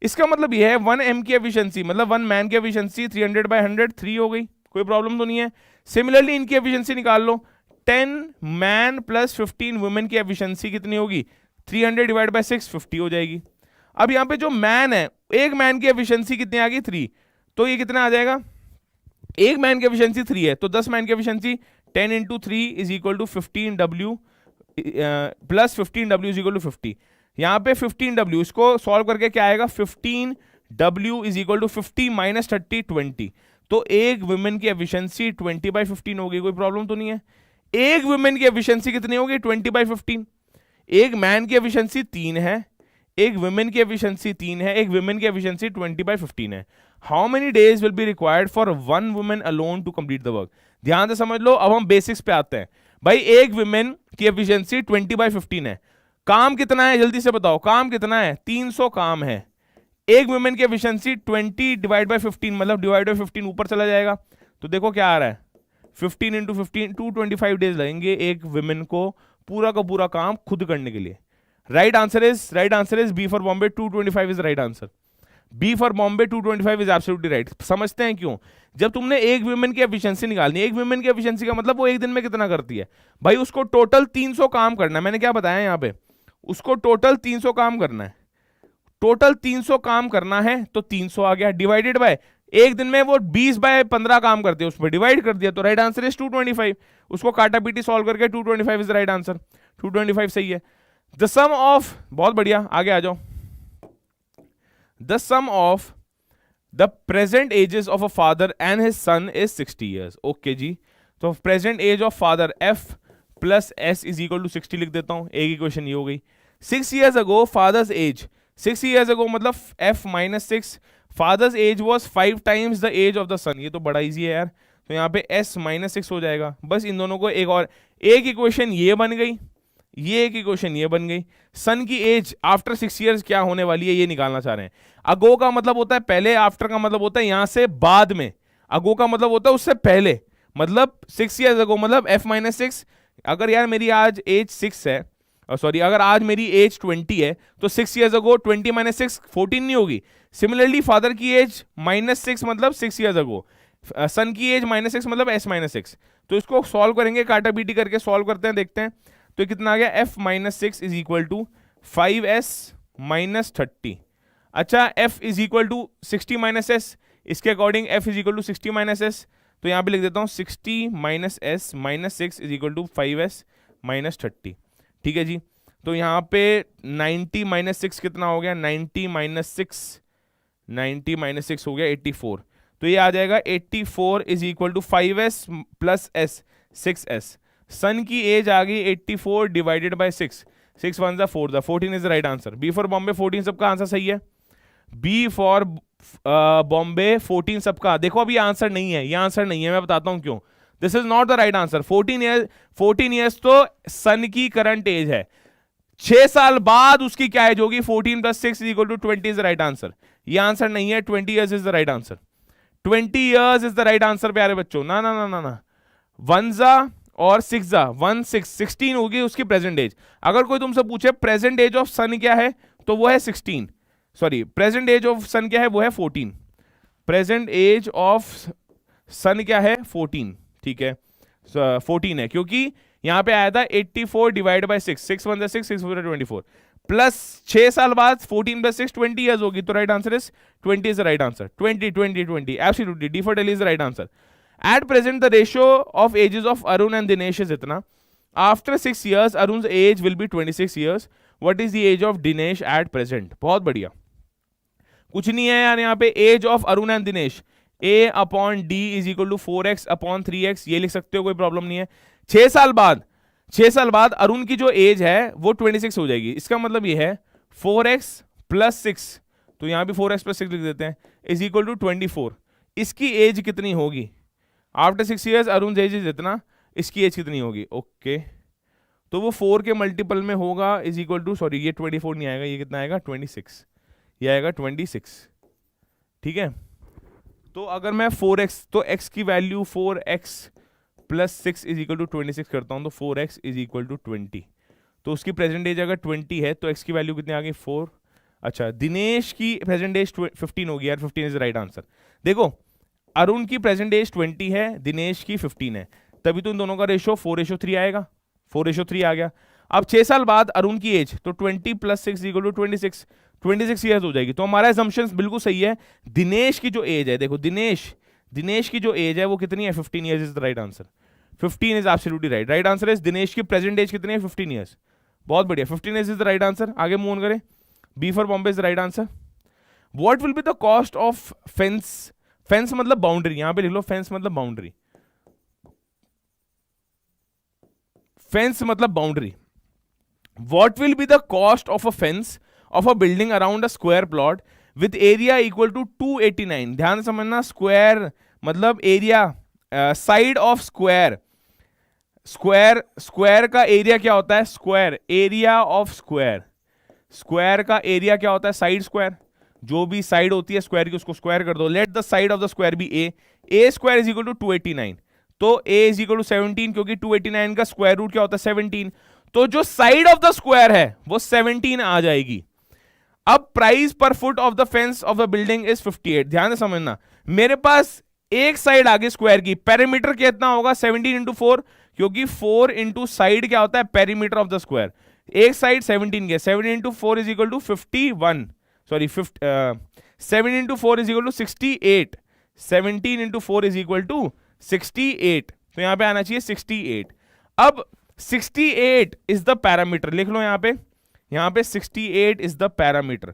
इसका मतलब ये है 1 m की एफिशिएंसी, मतलब 1 मैन की एफिशिएंसी 300/100 3 हो गई, कोई प्रॉब्लम तो नहीं है। सिमिलरली इनकी एफिशिएंसी निकाल लो, 10 मैन प्लस 15 वुमेन की एफिशिएंसी कितनी होगी, 300/6 50 हो जाएगी। अब यहाँ पे जो मैन है, एक मैन की एफिशिएंसी कितनी आ गई, 3, तो ये कितना आ जाएगा, एक मैन की एफिशिएंसी 3 है तो 10 मैन की efficiency 10 × 3 is equal to 15W plus 15W is equal to 50। यहाँ पे 15W, इसको सॉल्व करके क्या आएगा, 15W is equal to 50 minus 30 20। तो एक वुमेन की एफिशिएंसी 20/15 होगी, कोई प्रॉब्लम तो नहीं है। एक वुमेन की एफिशिएंसी कितनी होगी, 20/15। एक मैन की एफिशिएंसी 3 है, एक वुमेन की एफिशिएंसी 3 है, एक वुमेन की एफिशिएंसी 20/15 है। How many days will be required for 1 women alone to complete the work. ध्यान से समझ लो, अब हम बेसिक्स पे आते हैं। भाई एक वुमेन की एफिशिएंसी 20/15 है, काम कितना है जल्दी से बताओ, काम कितना है, 300 काम है। एक वुमेन की एफिशिएंसी 20/15 मतलब डिवाइड बाय 15 ऊपर चला जाएगा, तो देखो क्या आ रहा है, 15 × 15 225 डेज लगेंगे एक वुमेन को पूरा का पूरा काम खुद करने के लिए। Right answer is B for Bombay, 225 is right answer. B for Bombay 225 is absolutely right. समझते हैं क्यों, जब तुमने एक वुमेन की एफिशिएंसी निकालनी है, एक वुमेन की एफिशिएंसी का मतलब वो एक दिन में कितना करती है, भाई उसको टोटल 300 काम करना है। मैंने क्या बताया यहाँ पे, उसको टोटल 300 काम करना है, टोटल 300 काम करना है तो 300 आ गया, डिवाइडेड बाय एक दिन में वो 20/15 काम करते हैं, उस पर डिवाइड कर दिया, तो राइट आंसर इज 225। उसको काटा पीटी सॉल्व करके 225 इज राइट आंसर, 225 सही है। द सम ऑफ, बहुत बढ़िया, आगे आ जाओ। The sum of the present ages of a father and his son is 60 years। Okay जी, तो present age of father F plus S is equal to 60 लिख देता हूं, एक इक्वेशन ये हो गई। 6 years ago father's age, 6 years ago मतलब F minus 6, father's age was 5 times the age of the son. ये तो बड़ा इजी है यार, तो यहाँ पे S माइनस 6 हो जाएगा। बस इन दोनों को एक और, एक इक्वेशन ये बन गई, ये एक इक्वेशन ये बन गई। सन की एज आफ्टर 6 years क्या होने वाली है ये निकालना चाह रहे हैं। अगो का मतलब होता है पहले, आफ्टर का मतलब होता है यहां से बाद में, अगो का मतलब होता है उससे पहले, मतलब 6 years ago मतलब F माइनस 6। अगर यार मेरी आज एज 6 है, सॉरी अगर आज मेरी एज 20 है तो 6 years ago 20 माइनस 6 14 नहीं होगी। सिमिलरली फादर की एज माइनस 6 मतलब 6 years ago, सन की एज माइनस 6 मतलब S माइनस 6। तो इसको सॉल्व करेंगे, काटा बीटी करके सॉल्व करते हैं, देखते हैं तो कितना आ गया, F minus 6 is equal to 5S minus 30। अच्छा, F is equal to 60 minus S, इसके according F is equal to 60 minus S, तो यहाँ पे लिख देता हूँ 60 minus S minus 6 is equal to 5S minus 30। ठीक है जी, तो यहाँ पे 90 माइनस 6 कितना हो गया, 90 माइनस 6 हो गया 84, तो ये आ जाएगा 84 is equal to 5S plus S 6S। Son की एज आ गई 84 डिवाइडेड बाय 6, 6 1 जा 4 जा 14 is the right answer. B for Bombay 14 सबका आंसर सही है। बी फॉर बॉम्बे 14 सबका, देखो अभी आंसर नहीं है, ये आंसर नहीं है, मैं बताता हूं क्यों। This is not the right answer. 14 years तो सन की करंट एज है, 6 साल बाद उसकी क्या एज होगी, 14 + 6 = 20 इज द राइट आंसर। ये आंसर नहीं है, 20 years is the right answer. 20 years is the right answer प्यारे बच्चों। ना ना ना ना ना, 1 जा और 6 जा 1 6 16 होगी उसकी प्रेजेंट एज। अगर कोई तुमसे पूछे प्रेजेंट एज ऑफ सन क्या है, तो वो है 16, सॉरी प्रेजेंट एज ऑफ सन क्या है, वो है 14। प्रेजेंट एज ऑफ सन क्या है, 14, ठीक है 14 है, क्योंकि यहां पे आया था 84 डिवाइड बाय 6, 6 1 6 6 4 24 प्लस 6 साल बाद 14 + 6 20 ईयर्स होगी, तो right answer is 20 is the right answer. 20 20 20 absolutely, D for Delhi is the right answer. At present the ratio of ages of Arun and Dinesh is इतना, after 6 years Arun's age will be 26 years, what is the age of Dinesh at present. बहुत बढ़िया, कुछ नहीं है यार यहाँ पे, age of Arun and Dinesh A/D = 4x/3x, ये लिख सकते हो, कोई प्रॉब्लम नहीं है। 6 साल बाद अरुण की जो एज है वो 26 हो जाएगी, इसका मतलब ये है 4x + 6, तो यहां भी 4x + 6 लिख देते हैं, = 24। इसकी एज कितनी होगी आफ्टर 6 years, अरुण एज जितना, इसकी एज कितनी होगी, ओके तो वो 4 के मल्टीपल में होगा, सॉरी ये 24 नहीं आएगा, ये कितना आएगा 26, ये आएगा 26, ठीक है। तो अगर मैं 4x, तो x की वैल्यू 4x + 6 = 26 करता हूं, तो 4x = 20, तो उसकी प्रेजेंट एज अगर 20 है तो x की वैल्यू कितनी आ गई 4। अच्छा, दिनेश की प्रेजेंट एज 15 होगी यार, 15 इज द राइट आंसर। देखो अरुण की प्रेजेंट एज 20 है, दिनेश की 15 है, तभी तो इन दोनों का रेशो 4:3 आएगा, 4:3 आ गया। अब 6 साल बाद अरुण की एज, तो 20 + 6 = 26 ईयर्स हो जाएगी, तो हमारा assumptions बिल्कुल सही है। दिनेश की जो एज है, देखो दिनेश की जो एज है वो कितनी है, 15 years is the right answer. 15 is absolutely right, right answer is Dinesh की प्रेजेंट एज कितनी है, 15 ईयर्स। बहुत बढ़िया, 15 इज द राइट आंसर। आगे मूव ऑन करें, B for Bombay is the right answer. What will be the cost of fence, fence मतलब बाउंड्री, यहां पे लिख लो फेंस मतलब बाउंड्री, फेंस मतलब boundary. What will be the cost of a fence of a building around a square plot with area equal to 289। ध्यान से समझना, स्क्वायर मतलब area, side of square, square का एरिया क्या होता है, square area of square, square का एरिया क्या होता है, साइड स्क्वायर, जो भी साइड होती है स्क्वायर की उसको स्क्वायर कर दो। Let the side of the square be a square = 289, तो a = 17, क्योंकि 289 का स्क्वायर रूट क्या होता है 17, तो जो साइड ऑफ द स्क्वायर है वो 17 आ जाएगी। अब प्राइस पर foot of the fence of the building is 58। ध्यान से समझना, मेरे पास एक साइड आगे स्क्वायर की, पेरीमीटर कितना होगा 17 × 4, क्योंकि 4 इंटू साइड क्या होता है, पेरीमीटर ऑफ द स्क्वायर। एक साइड 17 के, 7 × 4 = 51, सॉरी 7 × 4 = 68, 17 × 4 = 68, तो यहां पे आना चाहिए 68। अब 68 इज द पैरामीटर, लिख लो यहां पे 68 इज द पैरामीटर।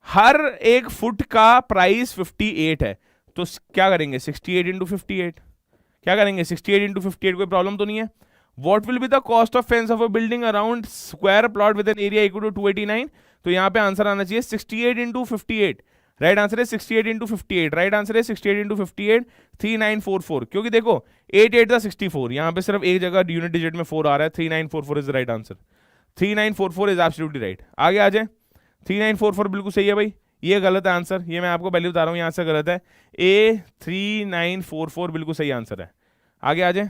हर एक फुट का प्राइस 58 है, तो क्या करेंगे 68 × 58, क्या करेंगे 68 × 58, कोई प्रॉब्लम तो नहीं है। What will be the cost of fence of a building around square plot with an area equal to 289, तो यहां पे आंसर आना चाहिए 68 × 58, राइट आंसर है 68 × 58, राइट आंसर है 68 × 58, 3944, क्योंकि देखो 8 8 64, यहां पे सिर्फ एक जगह यूनिट डिजिट में 4 आ रहा है, 3944 is the right answer. 3944 is absolutely right. आगे आ जाए, 3944 बिल्कुल सही है भाई, ये गलत है आंसर, ये मैं आपको पहले बता रहा हूं, यहां से गलत है, ए 3944 बिल्कुल सही आंसर है। आगे आ जाए,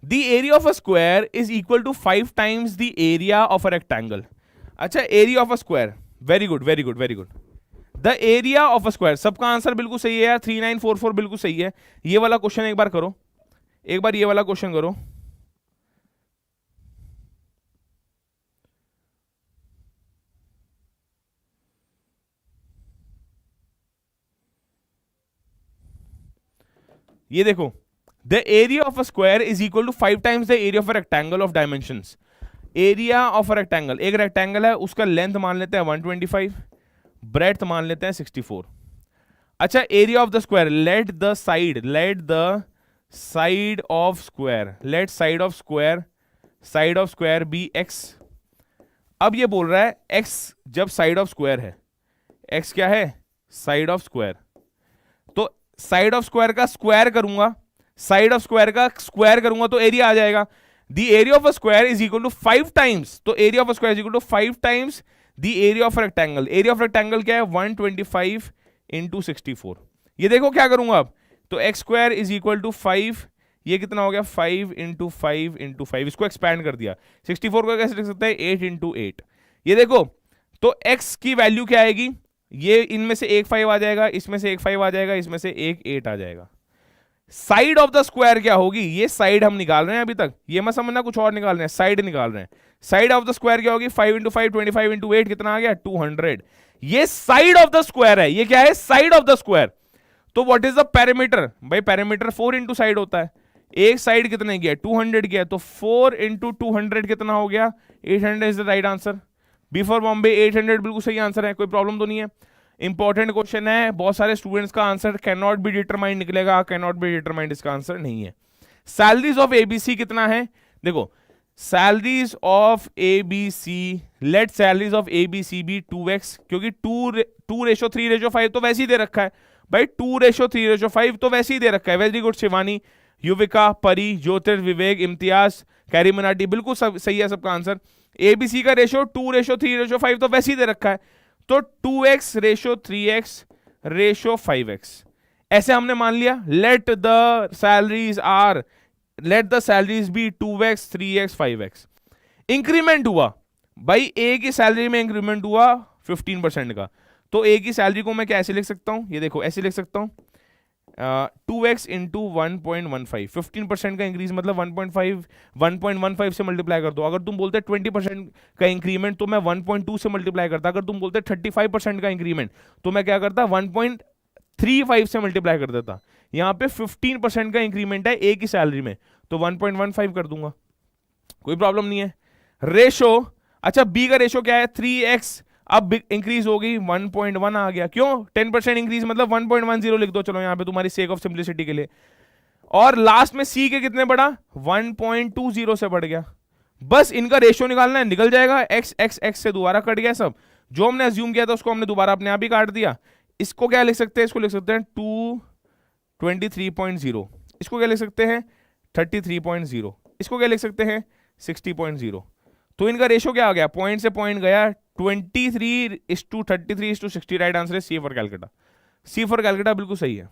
the area of a square is equal to 5 times the area of a rectangle. अच्छा, area of a square, very good very good very good. The area of a square, सबका आंसर बिल्कुल सही है यार, 3944 बिल्कुल सही है। ये वाला क्वेश्चन एक बार करो, एक बार ये वाला क्वेश्चन करो। ये देखो, the area of a square is equal to 5 times the area of a rectangle of dimensions. Area of a rectangle, एक रेक्टेंगल है, उसका लेंथ मान लेते हैं 125, ब्रेड्थ मान लेते हैं 64। अच्छा, area of the square, let the side of square, let side of square be x। अब ये बोल रहा है x जब साइड ऑफ स्क्वायर है, x क्या है, साइड ऑफ स्क्वायर, तो साइड ऑफ स्क्वायर का स्क्वायर करूंगा, साइड ऑफ स्क्वायर का स्क्वायर करूंगा तो एरिया आ जाएगा। The area of a square is equal to 5 times, तो area of a square is equal to 5 times the area of rectangle. Area of rectangle क्या है, 125 इंटू 64। ये देखो क्या करूंगा अब, तो x square is equal to 5, ये कितना हो गया 5 इंटू 5 इंटू 5, इसको एक्सपैंड कर दिया। 64 को कैसे लिख सकते हैं, 8 इंटू 8। ये देखो तो x की वैल्यू क्या आएगी, ये इनमें से एक 5 आ जाएगा, इसमें से एक 5 आ जाएगा, इसमें से एक 8 आ जाएगा। साइड ऑफ द स्क्वायर क्या होगी, ये साइड हम निकाल रहे हैं अभी तक, ये मत समझना कुछ और निकाल रहे हैं, साइड निकाल रहे हैं। साइड ऑफ द स्क्वायर क्या होगी, 5 इंटू 5 25 इंटू 8 कितना आ गया 200। ये साइड ऑफ द स्क्वायर है, ये क्या है, साइड ऑफ द स्क्वायर। तो व्हाट इज द पैरामीटर, भाई पैरामीटर 4 इंटू साइड होता है, एक साइड कितने गया 200 गया, तो 4 इंटू 200 कितना हो गया 800 is the right answer. B for Bombay 800 बिल्कुल सही आंसर है, कोई प्रॉब्लम तो नहीं है। इंपॉर्टेंट क्वेश्चन है, बहुत सारे स्टूडेंट्स का answer can not be determined निकलेगा, कैन नॉट बी डिटरमाइंड इसका आंसर नहीं है। सैलरीज ऑफ एबीसी कितना है, देखो salaries of ABC, let salaries of ABC be 2x, क्योंकि 2:3:5 तो वैसे ही दे रखा है भाई, 2:3:5 तो वैसे ही दे रखा है। वेरी गुड शिवानी, युविका, परी, ज्योतिर, विवेक, इम्तियाज, कैरी मनाटी, बिल्कुल सही है सबका आंसर। एबीसी का रेशो 2:3:5 तो वैसे ही दे रखा है, तो 2x ratio 3x ratio 5x ऐसे हमने मान लिया। Let the salaries be 2x 3x 5x। Increment हुआ भाई, ए की सैलरी में इंक्रीमेंट हुआ 15% का, तो ए की सैलरी को मैं कैसे लिख सकता हूं, ये देखो ऐसे लिख सकता हूं 2x इंटू 1.15, 15% का इंक्रीज मतलब 1.15 से मल्टीप्लाई कर दो। अगर तुम बोलते 20% का इंक्रीमेंट तो मैं 1.2 से मल्टीप्लाई करता, अगर तुम बोलते 35% का इंक्रीमेंट तो मैं क्या करता 1.35 से मल्टीप्लाई कर देता। यहाँ पे 15% का इंक्रीमेंट है ए की सैलरी में, तो 1.15 कर दूंगा, कोई प्रॉब्लम नहीं है। रेशो, अच्छा बी का रेशो क्या है 3x, अब इंक्रीज होगी 1.1 आ गया, क्यों 10% इंक्रीज मतलब 1.10 लिख दो, चलो यहां पे तुम्हारी सेक ऑफ सिंप्लिसिटी के लिए। और लास्ट में सी के कितने बढ़ा 1.20 से बढ़ गया, बस इनका रेशियो निकालना है, निकल जाएगा। x x x से दोबारा कट गया सब, जो हमने अज्यूम किया था उसको हमने दोबारा अपने आप ही काट दिया। इसको क्या लिख सकते हैं, इसको लिख सकते हैं 223.0, इसको क्या लिख सकते हैं 33.0, इसको क्या लिख सकते हैं 60.0। तो इनका रेशियो क्या आ गया, पॉइंट से पॉइंट गया 23:33:60, राइट आंसर है C for Calcutta. C for Calcutta बिल्कुल सही है,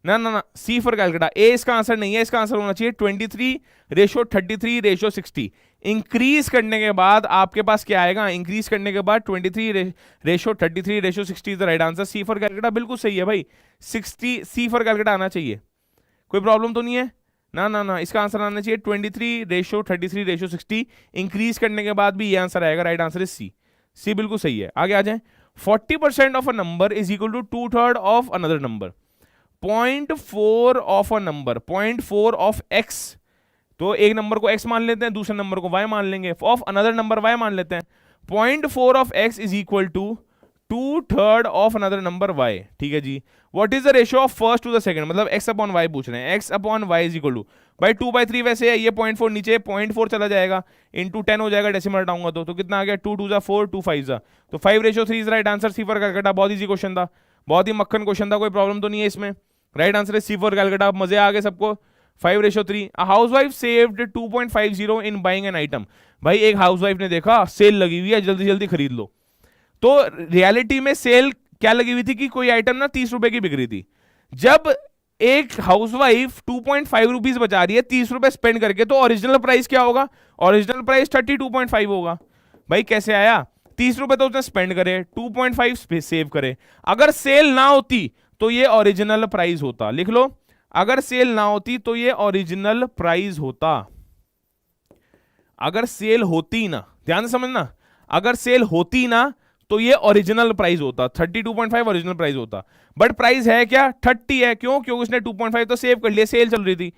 ना ना ना सी फॉर कैलकाटा, ए इसका आंसर नहीं है, इसका आंसर होना चाहिए 23:33:60। इंक्रीज करने के बाद आपके पास क्या आएगा, इंक्रीज करने के बाद 23:33:60 is the right answer. C for Calcutta बिल्कुल सही है भाई, 60 सी फॉर कैलकाटा आना चाहिए, कोई प्रॉब्लम तो नहीं है, ना ना ना इसका आंसर आना चाहिए 23:33:60। इंक्रीज करने के बाद भी ये आंसर आएगा, right answer is C, C बिल्कुल सही है। आगे आ जाए, 40% of a number is equal to 2/3 of another number. 0.4 of a number, 0.4 of x, तो एक नंबर को x मान लेते हैं, दूसरे नंबर को y मान लेंगे, ऑफ अनदर नंबर y मान लेते हैं। 0.4 of x is equal to 2/3 of another number y, ठीक है जी। What is the ratio of first to the second, मतलब x अपॉन y पूछ रहे हैं, x upon y is equal to भाई 2/3 वैसे है, ये 0.4 नीचे 0.4 चला जाएगा, इंटू 10 हो जाएगा डेसिमल हटाऊंगा तो कितना आ गया 2 2 4 2 5 तो 5:3 is right answer. C for Calcutta बहुत इजी क्वेश्चन था, बहुत ही मक्खन क्वेश्चन था, कोई प्रॉब्लम तो नहीं है इसमें, राइट आंसर है सी फॉर कैलकाटा। मजे आ गए सबको। 5:3। A housewife saved 2.50 in buying an item, भाई एक हाउसवाइफ ने देखा सेल लगी हुई है, जल्दी जल्दी खरीद लो, तो रियलिटी में सेल क्या लगी हुई थी कि कोई आइटम ना 30 रुपए की बिक रही थी। जब एक हाउसवाइफ 2.5 रुपीज बचा रही है 30 रुपए स्पेंड करके, तो ओरिजिनल प्राइस क्या होगा, ओरिजिनल प्राइस 32.5 होगा। भाई कैसे आया, 30 रुपए तो उसने स्पेंड करे, 2.5 सेव करे। अगर सेल ना होती तो ये ओरिजिनल प्राइस होता, लिख लो, अगर सेल ना होती तो ये ओरिजिनल प्राइस होता। अगर सेल होती ना, ध्यान से समझना, अगर सेल होती ना तो ये ओरिजिनल प्राइस होता, 32.5 ओरिजिनल प्राइस होता, बट प्राइस है क्या 30 है, क्यों, क्योंकि उसने 2.5 तो सेव कर लिया, सेल चल रही थी।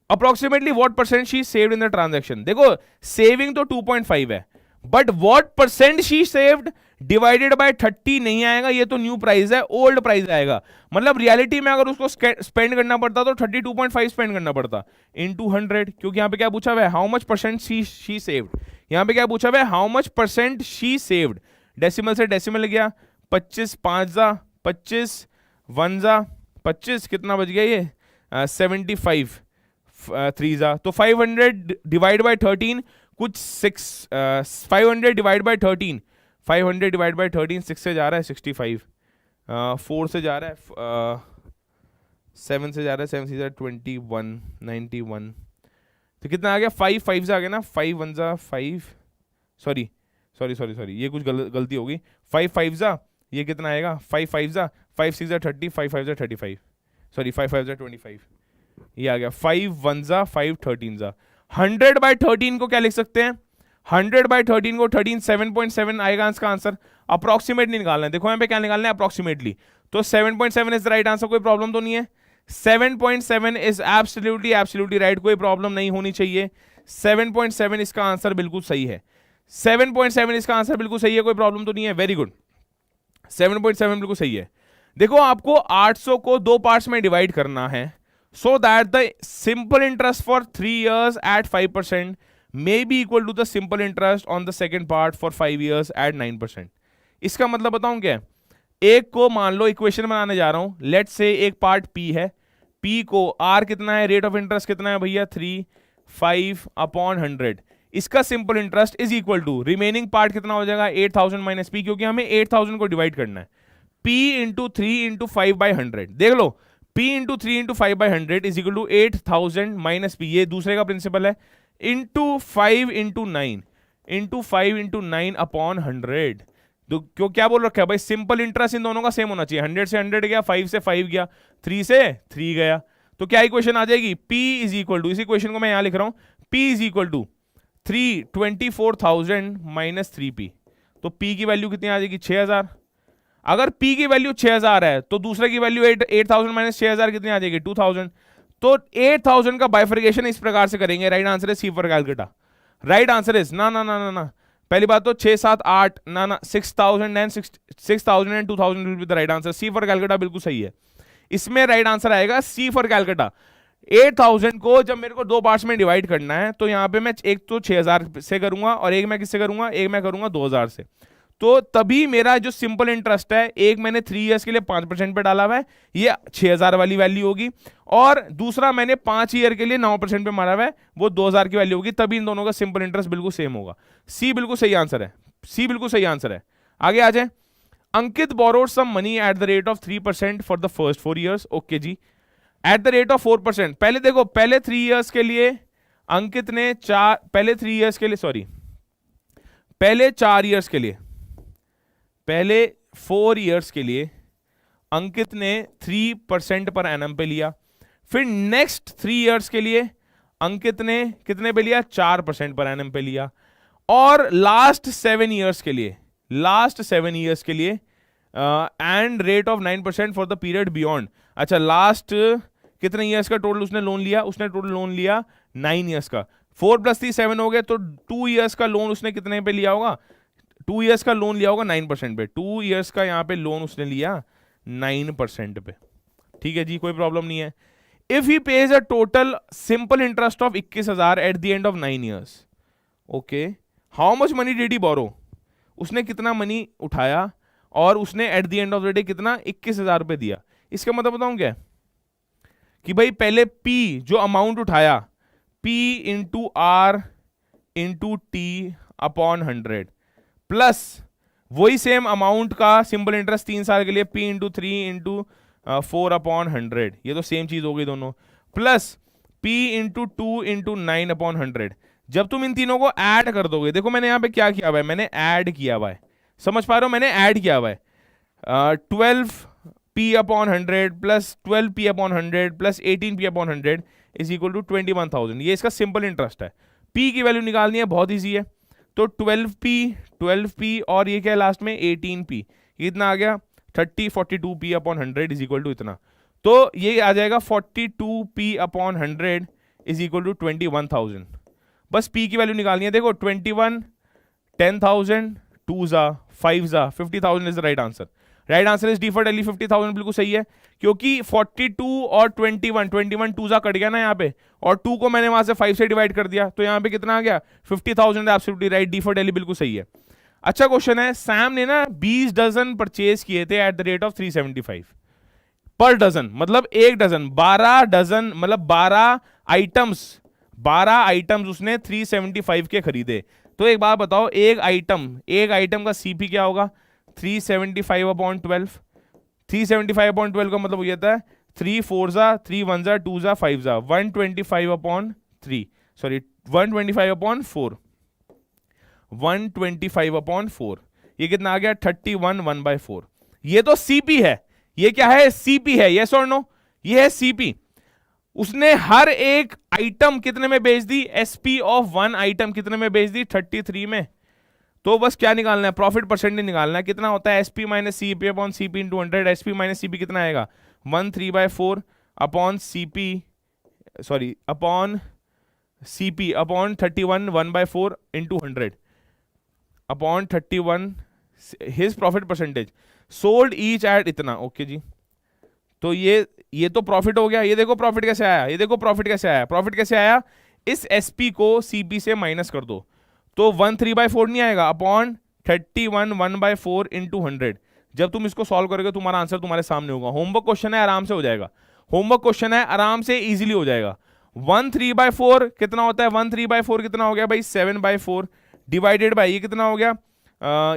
Approximately what percent she saved in the transaction, देखो सेविंग तो 2.5 है, but what percent she saved divided by 30 नहीं आएगा, ये तो न्यू प्राइस है, ओल्ड प्राइस आएगा। मतलब रियलिटी में अगर उसको स्पेंड करना पड़ता तो 32.5 स्पेंड करना पड़ता इनटू 100, क्योंकि यहाँ पे क्या पूछा हुआ है, how much percent she saved. यहाँ पे क्या पूछा हुआ है, how much percent she saved. Decimal से डेसिमल गया, 25 5 जा 25 1 जा 25, कितना बच गया ये 75 3 जा, तो 500 डिवाइड बाय 13 कुछ 6 500 डिवाइड बाय 13 500 डिवाइड बाय 13 6 से जा रहा है 65, 4 से जा रहा है 7 से जा रहा है 7 से जा रहा है 21 91, तो कितना आ गया 5 5 से आ गया ना, 5 1 जा 5, सॉरी ये कुछ गलती होगी, 5 5 जा ये कितना आएगा 5 5 जा 5 6 जा 30 5 5 जा 35, सॉरी 5 5 जा 25, ये आ गया 5 1 जा 5 13 जा। 100 बाय 13 को क्या लिख सकते हैं, 100 बाय 13 को 13 7.7 आएगा इसका आंसर। अप्रोक्सीमेटली निकालना है, देखो यहाँ पे क्या निकालना है अप्रोक्सीमेटली, तो 7.7 इज द राइट आंसर, कोई प्रॉब्लम तो नहीं है। 7.7 इज एब्सोल्युटली राइट, कोई प्रॉब्लम नहीं होनी चाहिए। 7.7 इसका आंसर बिल्कुल सही है, 7.7 इसका आंसर बिल्कुल सही है, कोई प्रॉब्लम तो नहीं है, वेरी गुड, 7.7 बिल्कुल सही है। देखो आपको 800 को 2 पार्ट्स में डिवाइड करना है, so that the simple interest for 3 years at 5% may be equal to the simple interest on the second part for 5 years at 9%। इसका मतलब बताऊं क्या है, एक को मान लो इक्वेशन बनाने जा रहा हूं, लेट्स से एक पार्ट P है, P को R कितना है, रेट ऑफ इंटरेस्ट कितना है भैया 3 5 अपॉन 100, इसका simple interest is equal to remaining part कितना हो जाएगा 8000 माइनस P, क्योंकि हमें 8000 को डिवाइड करना है, P इंटू 3 इंटू 5 बाई 100, देख लो P into 3 into 5 by 100 is equal to 8000 minus P, ये दूसरे का प्रिंसिपल है, into 5 into 9 into 5 into 9 upon 100। तो क्यों क्या बोल रखा है भाई, सिंपल इंटरेस्ट इन दोनों का सेम होना चाहिए, 100 से 100 गया, 5 से 5 गया, 3 से 3 गया, तो क्या इक्वेशन आ जाएगी, P इज इक्वल टू, इस इक्वेशन को मैं यहां लिख रहा हूं, P is equal to 24,000 minus 3P, तो P की वैल्यू कितनी आ जाएगी 6000। अगर P की वैल्यू 6000 है तो दूसरे की वैल्यू 8000 माइनस 6000 कितनी आ जाएगी 2000, तो 8000 का बाइफर्केशन इस प्रकार से करेंगे, राइट आंसर है C for Calcutta, right answer is ना, पहली बात तो 6 7 8 ना 6000 and 2000 will be the right answer, C for Calcutta बिल्कुल सही है, इसमें राइट आंसर आएगा सी फॉर कैलकाटा। 8000 को जब मेरे को 2 पार्ट्स में डिवाइड करना है, तो यहां पे मैं एक तो 6000 से करूंगा और एक मैं किससे करूंगा, एक मैं करूंगा 2000 से, तो तभी मेरा जो सिंपल इंटरेस्ट है, एक मैंने 3 इयर्स के लिए 5% पे डाला हुआ है, ये 6000 वाली वैल्यू होगी, और दूसरा मैंने 5 ईयर के लिए 9% पे मारा हुआ है, वो 2000 की वैल्यू होगी, तभी इन दोनों का सिंपल इंटरेस्ट बिल्कुल सेम होगा। सी बिल्कुल सही आंसर है, सी बिल्कुल सही आंसर है। आगे आ जाए, Ankit borrowed some money at the rate of 3% for the first 4 years, okay जी, एट द रेट ऑफ 4%। पहले देखो, पहले 3 इयर्स के लिए अंकित ने पहले 4 इयर्स के लिए पहले 4 इयर्स के लिए अंकित ने 3% पर एनम पे लिया, फिर नेक्स्ट 3 इयर्स के लिए अंकित ने कितने पे लिया 4% पर एनम पे लिया, और लास्ट 7 इयर्स के लिए and rate of 9% for the period beyond. अच्छा, लास्ट कितने इयर्स का टोटल उसने लोन लिया, उसने टोटल लोन लिया 9 इयर्स का, 4 + 3 7 हो गए, तो 2 इयर्स का लोन उसने कितने पे लिया होगा, 2 इयर्स का लोन लिया होगा 9% पे, 2 इयर्स का यहाँ पे लोन उसने लिया 9% पे, ठीक है जी, कोई प्रॉब्लम नहीं है। If he pays a total simple interest of 21,000 at the end of 9 years, okay, how much money did he borrow, उसने कितना मनी उठाया और उसने at the end of the day कितना 21,000 रुपए दिया। इसका मतलब बताऊं क्या कि भाई पहले P जो अमाउंट उठाया, P into R into T upon 100 plus वही सेम अमाउंट का सिंपल इंटरेस्ट 3 साल के लिए P इंटू 3 इंटू 4 अपॉन 100, ये तो सेम चीज हो गई दोनों, plus P into 2 into 9 upon 100। जब तुम इन तीनों को ऐड कर दोगे, देखो मैंने यहां पे क्या किया हुआ है, मैंने ऐड किया हुआ है, समझ पा रहे हो, मैंने ऐड किया हुआ है 12P upon 100 plus 12P upon 100 plus 18P upon 100 is equal to 21,000, ये इसका सिंपल इंटरेस्ट है। P की वैल्यू निकालनी है, बहुत ईजी है, तो 12P और ये क्या है लास्ट में 18P, इतना आ गया 42P upon 100 is equal to इतना, तो ये आ जाएगा 42P upon 100 is equal to 21,000। बस P की वैल्यू निकालनी है, देखो 21 10,000, 2 जा 5 जा 50,000 is the right answer. Right answer is D for Delhi 50,000 बिल्कुल सही है, क्योंकि 42 और 21 2 जा कट गया ना यहाँ पे, और 2 को मैंने वहां से 5 से डिवाइड कर दिया, तो यहाँ पे कितना आ गया 50,000. Absolutely right, D for Delhi बिल्कुल सही है. अच्छा क्वेश्चन है, सैम ने ना 20 डजन परचेज किए थे एट द रेट ऑफ 375 पर डजन, मतलब एक डजन, 12 डजन मतलब 12 आइटम्स उसने 375 के खरीदे. तो एक बात बताओ, एक आइटम का सीपी क्या होगा? 375/12. 375/12 का मतलब हो जाता है 3 4 जा 3 1 जा 2 जा 5 जा 125/3, सॉरी 125/4, 125/4. ये कितना आ गया? 31 1/4. ये तो सीपी है. ये क्या है? सीपी है. यस और नो? ये है सीपी. उसने हर एक आइटम कितने में बेच दी? एसपी ऑफ वन आइटम कितने में बेच दी? 33 में. तो बस क्या निकालना है? प्रॉफिट परसेंटेज निकालना है. कितना होता है? SP minus CP upon CP into 100. SP minus CP कितना आएगा? 1/3/4 upon CP, sorry upon CP upon 31 1/4 into 100 upon 31. His profit percentage sold each eight इतना. ओके जी, तो ये तो प्रॉफिट हो गया. ये देखो प्रॉफिट कैसे आया, ये देखो प्रॉफिट कैसे आया. प्रॉफिट कैसे आया? इस एसपी को सीपी से माइनस कर दो, तो 1/3/4 नहीं आएगा, अपॉन 31 1/4 इंटू 100. जब तुम इसको सॉल्व करोगे तुम्हारा आंसर तुम्हारे सामने होगा. होमवर्क क्वेश्चन है, आराम से हो जाएगा. होमवर्क क्वेश्चन है, आराम से इजीली हो जाएगा. 1/3/4 कितना होता है? 1/3/4 कितना हो गया भाई? 7/4 डिवाइडेड बाई ये कितना हो गया?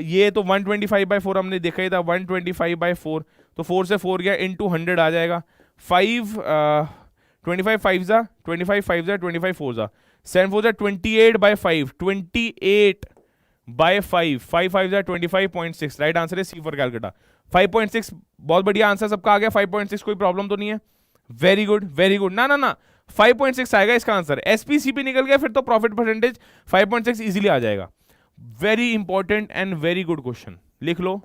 ये तो 125/4 हमने देखा ही था. 125/4, तो 4 से 4 गया, इंटू 100 आ जाएगा. 25 5 जा 25 5 जा 25 4 जा 7 4 जा 28/5, 28/5, 5 5 जा 25.6. राइट आंसर है सी फॉर कैलकाटा. 5.6 बहुत बढ़िया आंसर सबका आ गया. 5.6 कोई प्रॉब्लम तो नहीं है. Very good very good. ना 5.6 आएगा इसका आंसर. एसपीसीपी निकल गया, फिर तो प्रॉफिट परसेंटेज 5.6 इजीली आ जाएगा. Very important and very good question, लिख लो.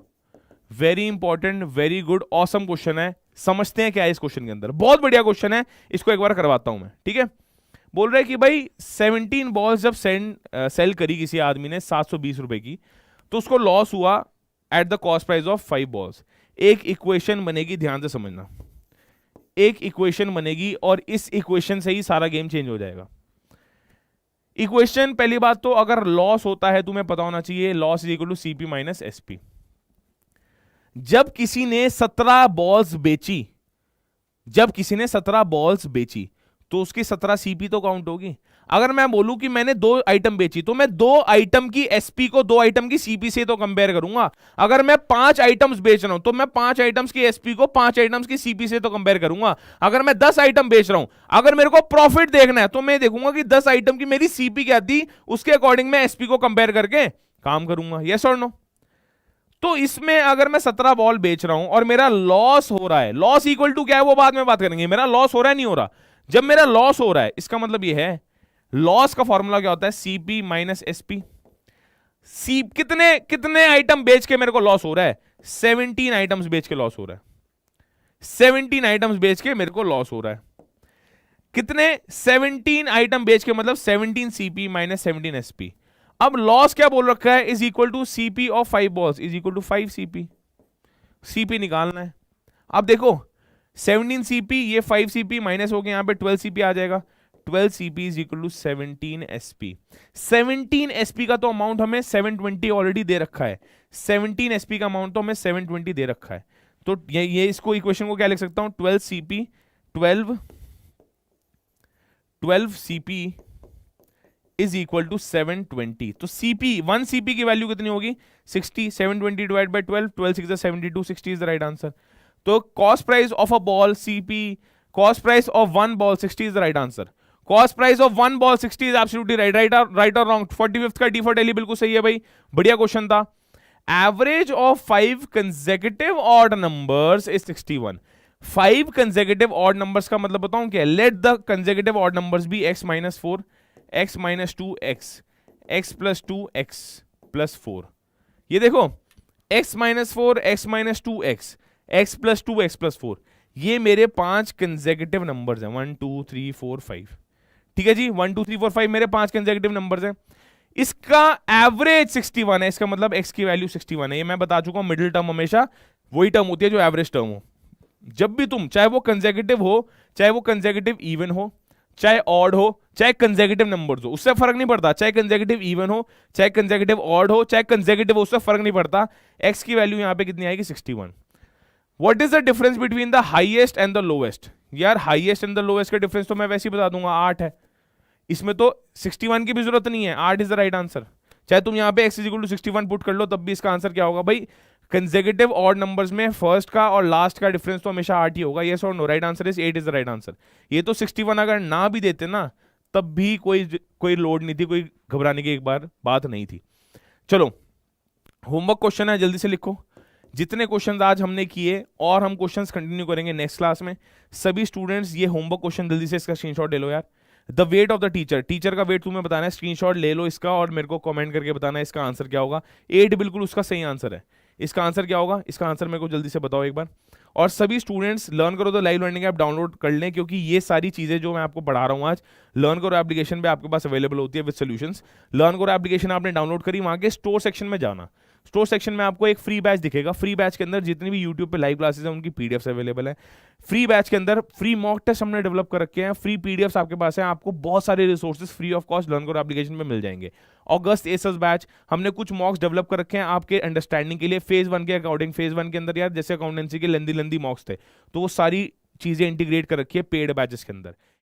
Very important, very good, awesome question है. समझते हैं क्या है इस क्वेश्चन के अंदर. बहुत बढ़िया क्वेश्चन है, इसको एक बार करवाता हूं मैं. ठीक है, बोल रहे कि भाई 17 बॉल्स जब सेल करी किसी आदमी ने 720 रुपए की, तो उसको लॉस हुआ at the cost price of 5 balls. एक इक्वेशन बनेगी, ध्यान से समझना. एक इक्वेशन बनेगी और इस इक्वेशन से ही सारा गेम चेंज हो जाएगा. इक्वेशन, पहली बात तो अगर लॉस होता है तुम्हें पता होना चाहिए, loss is equal to CP minus SP. जब किसी ने 17 बॉल्स बेची, तो उसकी 17 सीपी तो काउंट होगी. अगर मैं बोलूं कि मैंने 2 आइटम बेची, तो मैं 2 आइटम की एसपी को 2 आइटम की सीपी से तो कंपेयर करूंगा. अगर मैं 5 आइटम्स बेच रहा हूं, तो मैं 5 आइटम्स की एसपी को 5 आइटम्स की सीपी से तो कंपेयर करूंगा. अगर मैं 10 आइटम बेच रहा हूं, अगर मेरे को प्रॉफिट देखना है, तो मैं देखूंगा कि 10 आइटम की मेरी सीपी क्या थी, उसके अकॉर्डिंग मैं एसपी को कंपेयर करके काम करूंगा. यस और नो? तो इसमें अगर मैं 17 बॉल बेच रहा हूं और मेरा लॉस हो रहा है, लॉस इक्वल टू क्या है वो बाद में बात करेंगे. मेरा लॉस हो रहा है नहीं हो रहा? जब मेरा लॉस हो रहा है, इसका मतलब ये है, लॉस का फॉर्मूला क्या होता है? CP minus SP. कितने आइटम बेच के मेरे को लॉस हो रहा है? 17 आइटम्स बेच के लॉस हो रहा है. 17 आइटम्स बेच के मेरे को लॉस हो रहा है. कितने? 17 आइटम बेच के, मतलब 17 सीपी माइनस 17 एसपी. अब लॉस क्या बोल रखा है? Is equal to CP of 5 balls is equal to 5 CP. CP निकालना है. अब देखो 17 सीपी, ये 5 सीपी माइनस हो गया, यहां पे 12 सीपी आ जाएगा. 12 CP is equal to 17 SP. 17 SP का तो अमाउंट हमें 720 ऑलरेडी दे रखा है. 17 एसपी का अमाउंट तो हमें 720 दे रखा है. तो ये इसको इक्वेशन को क्या लिख सकता हूं? 12 CP 12 CP is equal to 720. तो सीपी 1 सीपी की वैल्यू कितनी होगी? 60. 720 divide by 12, 12 6 72, 60 is the right answer. तो cost price of a ball CP, cost price of 1 ball 60 is the right answer. Cost price of 1 ball 60 is absolutely right. Right और रॉन्ग? 45th का डी फॉर दिल्ली बिल्कुल सही है भाई, बढ़िया क्वेश्चन था. Average of 5 consecutive odd numbers is 61. 5 consecutive odd numbers का मतलब बताऊं क्या? Let the consecutive odd numbers be x minus 4, x minus 2x, x plus 2, x plus 4. ये देखो x minus 4, x minus 2x, x plus 2, x plus 4, ये मेरे 5 कंसेक्यूटिव नंबर्स हैं. 1 2 3 4 5. ठीक है जी, 1 2 3 4 5 मेरे 5 कंसेक्यूटिव नंबर्स हैं. इसका एवरेज 61 है, इसका मतलब x की वैल्यू 61 है। ये मैं बता चुका हूं, मिडिल टर्म हमेशा वही टर्म होती है जो एवरेज टर्म हो। जब भी तुम, चाहे वो कंसेक्यूटिव हो, चाहे वो कंसेक्यूटिव इवन हो, चाहे ऑड हो, चाहे कंसेक्यूटिव नंबर्स हो, उससे फर्क नहीं पड़ता। चाहे कंसेक्यूटिव इवन हो, चाहे कंसेक्यूटिव ऑड हो, चाहे कंसेक्यूटिव हो, उससे फर्क नहीं पड़ता। x की वैल्यू यहां पे कितनी आएगी? 61। What is the difference between the highest and the lowest? यार हाईएस्ट एंड द लोएस्ट का डिफरेंस तो मैं वैसे ही बता दूंगा, 8 है। इसमें तो 61 की भी जरूरत नहीं है, 8 इज द राइट आंसर। चाहे तुम यहां पे x इक्वल टू 61 पुट कर लो, तब भी इसका आंसर क्या होगा भाई? कंसेक्यूटिव ऑड नंबर्स में फर्स्ट का और लास्ट का डिफरेंस तो हमेशा 8 ही होगा। यस और no? Right answer is 8 is the right answer. ये तो 61 अगर ना भी देते ना, तब भी कोई लोड नहीं थी, कोई घबराने की एक बार बात नहीं थी। चलो होमवर्क क्वेश्चन है, जल्दी से लिखो। जितने क्वेश्चंस आज हमने किए और हम क्वेश्चंस कंटिन्यू करेंगे नेक्स्ट क्लास में। सभी स्टूडेंट्स ये होमवर्क क्वेश्चन जल्दी से इसका स्क्रीनशॉट ले लो यार। The weight of the teacher, teacher का वेट तुम्हें बताना है, स्क्रीनशॉट ले लो इसका और मेरे को कमेंट करके बताना है इसका आंसर क्या होगा। 8 बिल्कुल उसका सही आंसर है। इसका आंसर क्या होगा? इसका आंसर मेरे को जल्दी से बताओ एक बार। और सभी स्टूडेंट्स लर्न करो तो लाइव लर्निंग ऐप डाउनलोड कर लें, क्योंकि ये सारी चीजें जो मैं आपको पढ़ा रहा हूँ आज, लर्न करो एप्लीकेशन पे आपके पास अवेलेबल होती है विद सॉल्यूशंस। लर्न करो एप्लीकेशन आपने डाउनलोड करी, वहां के स्टोर सेक्शन में जाना। स्टोर सेक्शन में आपको एक फ्री बैच दिखेगा। फ्री बैच के अंदर जितनी भी यूट्यूब पे लाइव क्लासेस हैं उनकी पीडीएफ्स अवेलेबल है। फ्री बैच के अंदर फ्री मॉक टेस्ट हमने डेवलप कर रखे हैं, फ्री पीडीएफ्स आपके पास हैं, आपको बहुत सारे resources free of cost learn करो एप्लीकेशन में मिल जाएंगे। अगस्त एसएस बैच हमने कुछ मॉक्स डेवलप कर रखे हैं आपके अंडरस्टैंडिंग के लिए, फेज 1 के अकॉर्डिंग। फेज 1 के अंदर यार जैसे अकाउंटेंसी के लेंदी मॉक्स थे, तो वो सारी चीजें इंटीग्रेट कर रखी है पेड बैचेस के अंदर।